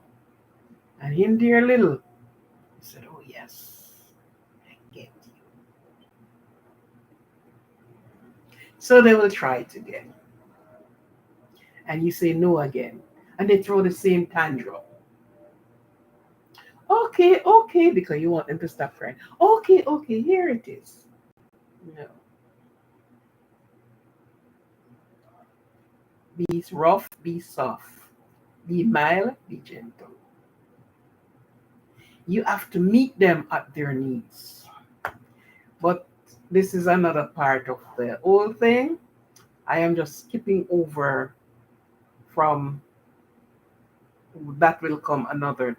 And in their little, he said, oh, yes, I get you. So they will try it again. And you say no again. And they throw the same tantrum. Okay, okay, because you want them to stop crying. Okay, okay, here it is. No. Be rough, be soft. Be mild, be gentle. You have to meet them at their needs. But this is another part of the whole thing. I am just skipping over from that will come another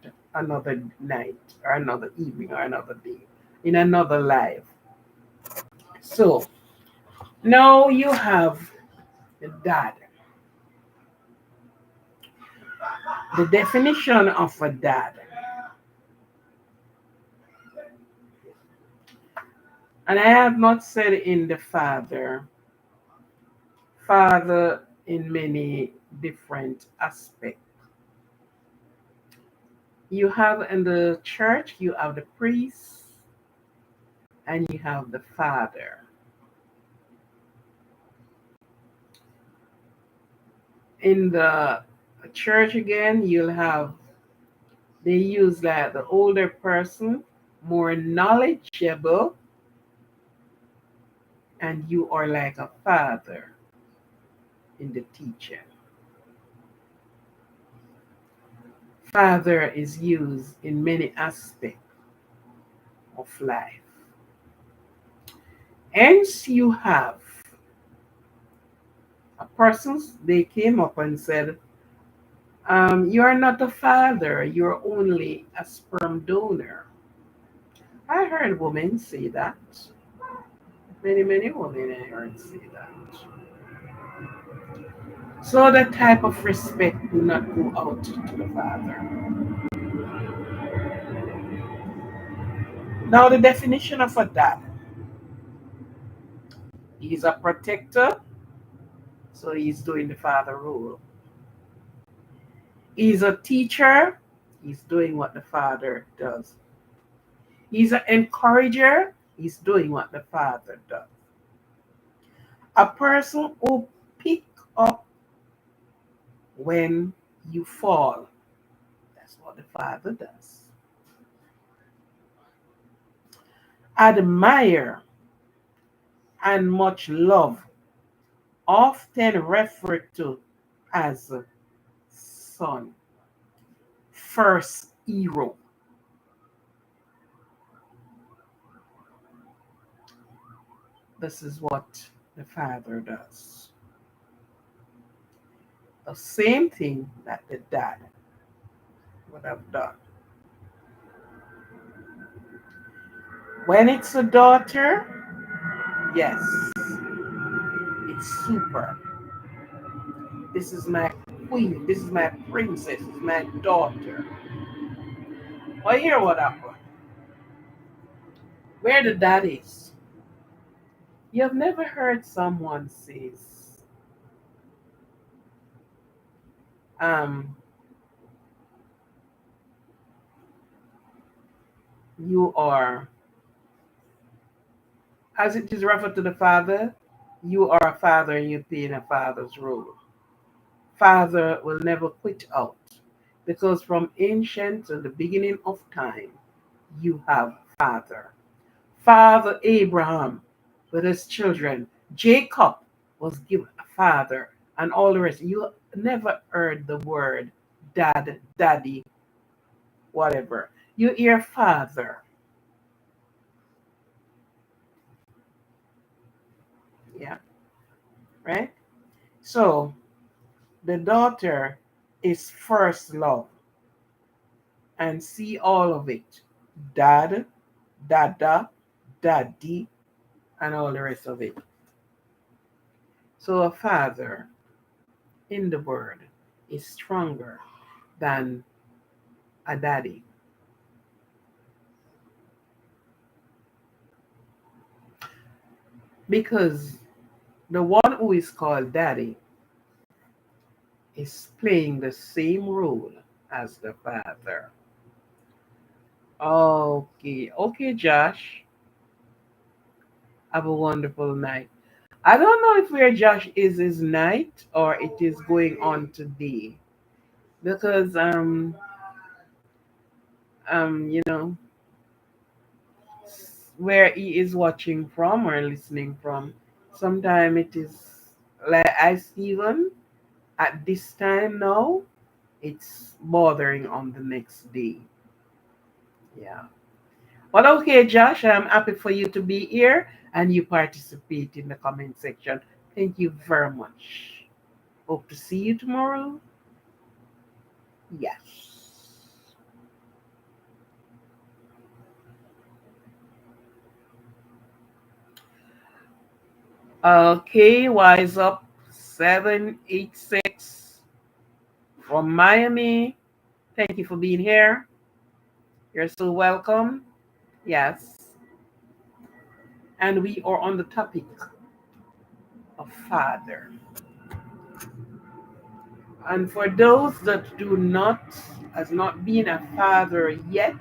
night or another evening or another day in another live. So now you have the dad. The definition of a dad. And I have not said in the father, father in many different aspects. You have in the church, you have the priest and you have the father. In the church again, you'll have, they use like the older person, more knowledgeable, and you are like a father in the teaching. Father is used in many aspects of life. Hence, you have a person, they came up and said, you are not a father, you're only a sperm donor. I heard women say that. Many women I heard say that. So that type of respect do not go out to the father. Now the definition of a dad. He's a protector, so he's doing the father role. He's a teacher, he's doing what the father does. He's an encourager, he's doing what the father does. A person who pick up when you fall, that's what the father does. Admire and much love, often referred to as son, first hero. This is what the father does. The same thing that the dad would have done. When it's a daughter, yes, it's super. This is my queen, this is my princess, this is my daughter. Well, hear what happened. Where the dad is. You have never heard someone says, um, You are, as it is referred to the Father, you are a father and you play in a father's role. Father will never quit out because from ancient to the beginning of time, you have Father. Father Abraham with his children. Jacob was given a father, and all the rest. You never heard the word dad, daddy, whatever. You hear father. Yeah, right? So the daughter is first love and see all of it. Dad, dada, daddy, and all the rest of it. So a father in the word is stronger than a daddy. Because the one who is called daddy is playing the same role as the father. Okay, okay, Josh. Have a wonderful night. I don't know if where Josh is night or it is going on today because you know where he is watching from or listening from. Sometimes it is like I Steven at this time now. It's bothering on the next day. Yeah. Well, okay, Josh, I'm happy for you to be here and you participate in the comment section. Thank you very much. Hope to see you tomorrow. Yes. Okay, Wise Up 786 from Miami. Thank you for being here. You're so welcome. Yes. And we are on the topic of father. And for those that do not, has not been a father yet,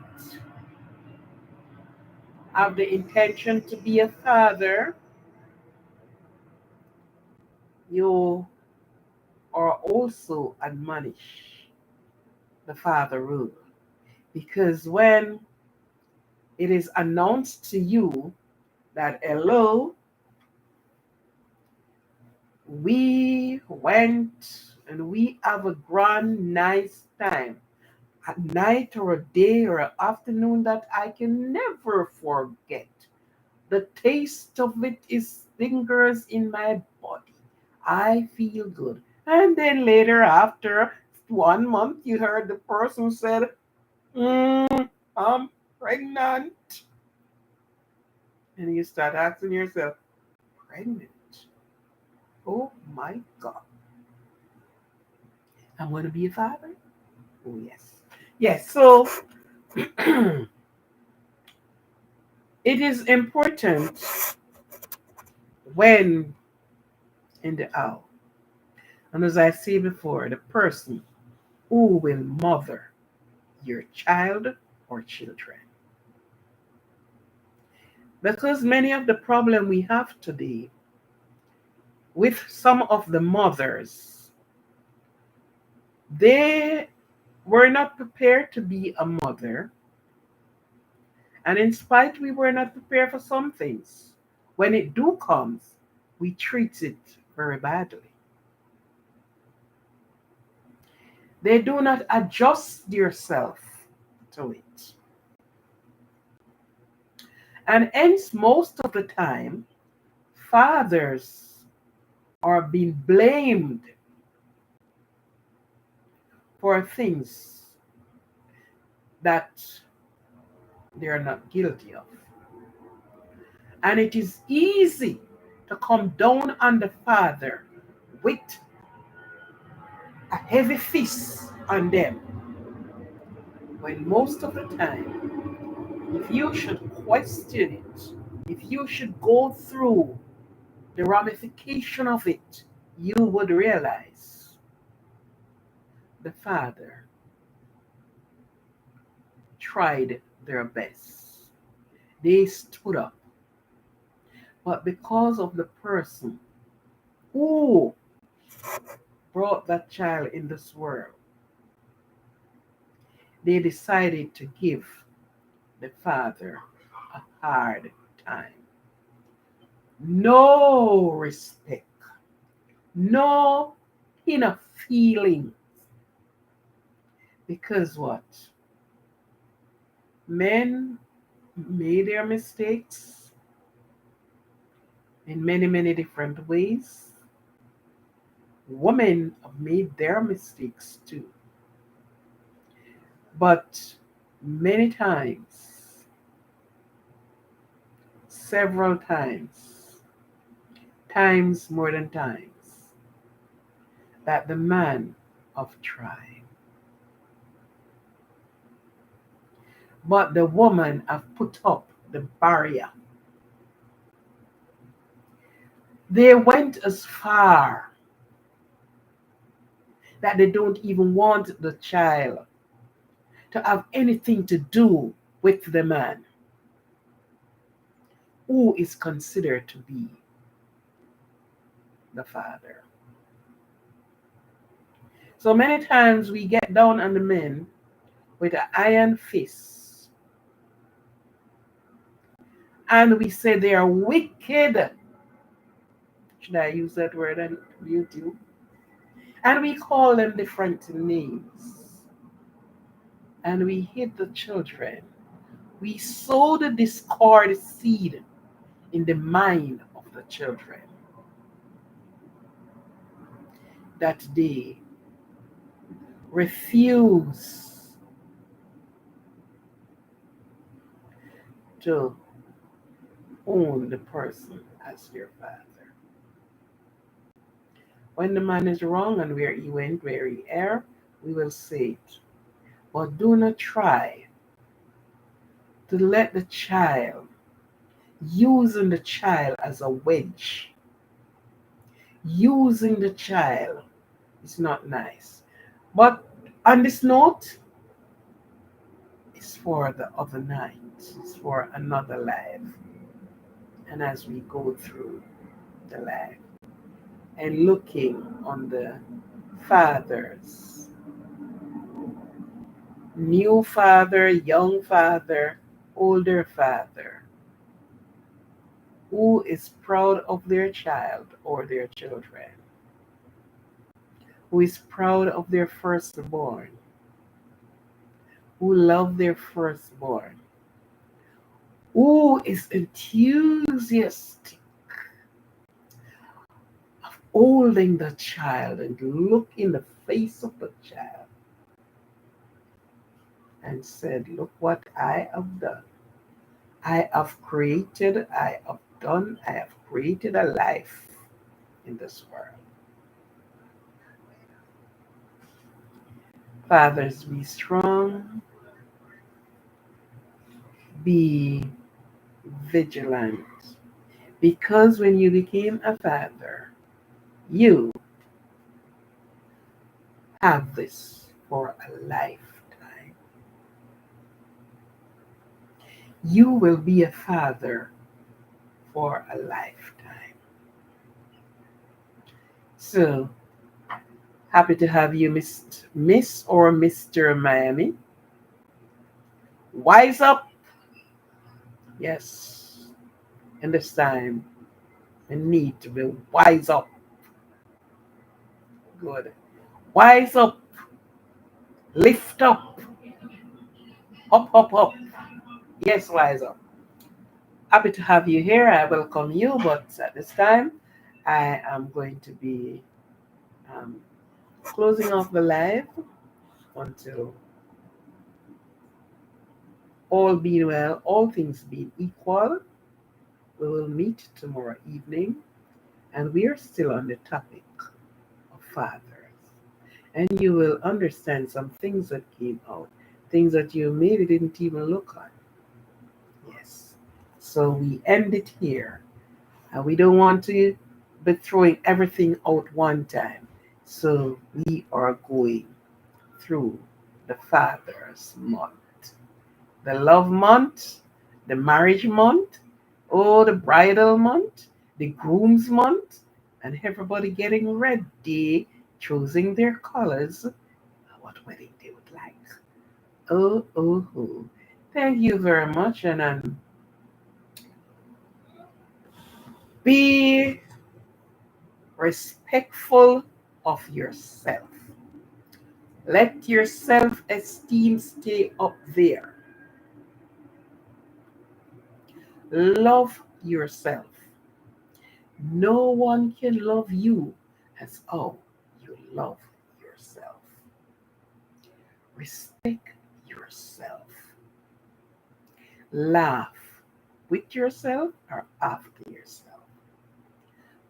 have the intention to be a father, you are also admonish the father rule. Because when it is announced to you that, hello, we went and we have a grand, nice time at night or a day or an afternoon that I can never forget. The taste of it is lingers in my body. I feel good. And then later, after 1 month, you heard the person said, I'm pregnant. And you start asking yourself, pregnant? Oh my God. I'm going to be a father? Oh, yes. Yes, so it is important when in the hour. And as I say before, the person who will mother your child or children. Because many of the problem we have today with some of the mothers, they were not prepared to be a mother. And in spite we were not prepared for some things, when it do comes, we treat it very badly. They do not adjust themselves to it. And hence, most of the time, fathers are being blamed for things that they are not guilty of. And it is easy to come down on the father with a heavy fist on them when most of the time, if you should question it, if you should go through the ramification of it, you would realize the father tried their best. They stood up. But because of the person who brought that child in this world, they decided to give the father a hard time. No respect, no inner feeling. Because what? Men made their mistakes in many, many different ways. Women have made their mistakes too. But many times, several times more than times, that the man have tried. But the woman have put up the barrier. They went as far that they don't even want the child to have anything to do with the man who is considered to be the father. So many times we get down on the men with an iron fist and we say they are wicked. Should I use that word on YouTube? And we call them different names. And we hit the children. We sow the discord seed in the mind of the children that they refuse to own the person as their father. When the man is wrong and where he went, where he erred, we will say it. But do not try to let the child, using the child as a wedge, using the child is not nice. But on this note, it's for the other night, it's for another life. And as we go through the life and looking on the fathers, new father, young father, older father, who is proud of their child or their children, who is proud of their firstborn, who love their firstborn, who is enthusiastic of holding the child and look in the face of the child and said, look what I have done. I have created, I have done, I have created a life in this world. Fathers, be strong, be vigilant. Because when you became a father, you have this for a lifetime. You will be a father for a lifetime. So happy to have you, Miss or Mr. Miami. Wise up. Yes. In this time, we need to be wise up. Good. Wise up. Lift up. Up, up, up. Yes, wise up. Happy to have you here. I welcome you, but at this time, I am going to be um, closing off the live until all being well, all things being equal. We will meet tomorrow evening, and we are still on the topic of fathers. And you will understand some things that came out, things that you maybe didn't even look at. Yes. So we end it here. And we don't want to be throwing everything out one time. So we are going through the Father's Month, the Love Month, the marriage month, oh, the bridal month, the groom's month, and everybody getting ready, choosing their colors, what wedding they would like. Oh, oh, oh. Thank you very much, and be respectful of yourself. Let your self esteem stay up there. Love yourself. No one can love you as how you love yourself. Respect yourself. Laugh with yourself or after yourself.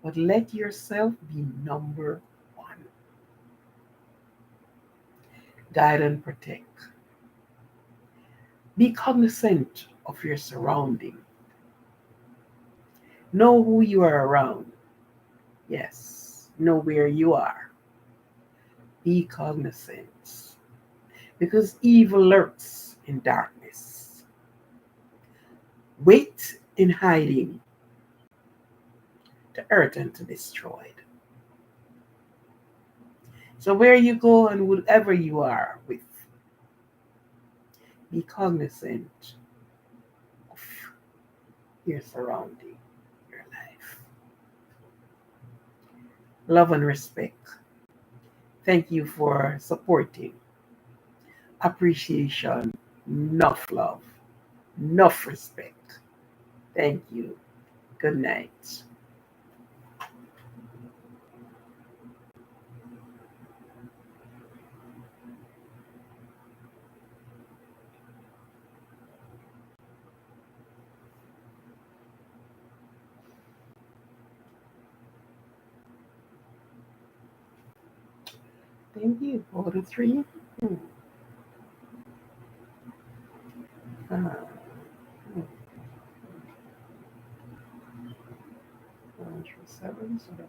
But let yourself be number one. Guide and protect. Be cognizant of your surrounding. Know who you are around. Yes, know where you are. Be cognizant. Because evil lurks in darkness. Wait in hiding to hurt and to destroy. So where you go and whoever you are with, be cognizant of your surrounding, your life. Love and respect. Thank you for supporting. Appreciation. Enough love. Enough respect. Thank you. Good night. Thank you. Order three. Hmm. Uh, hmm. 137. So that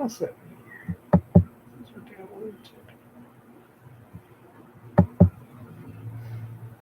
that's it. That's what I wanted.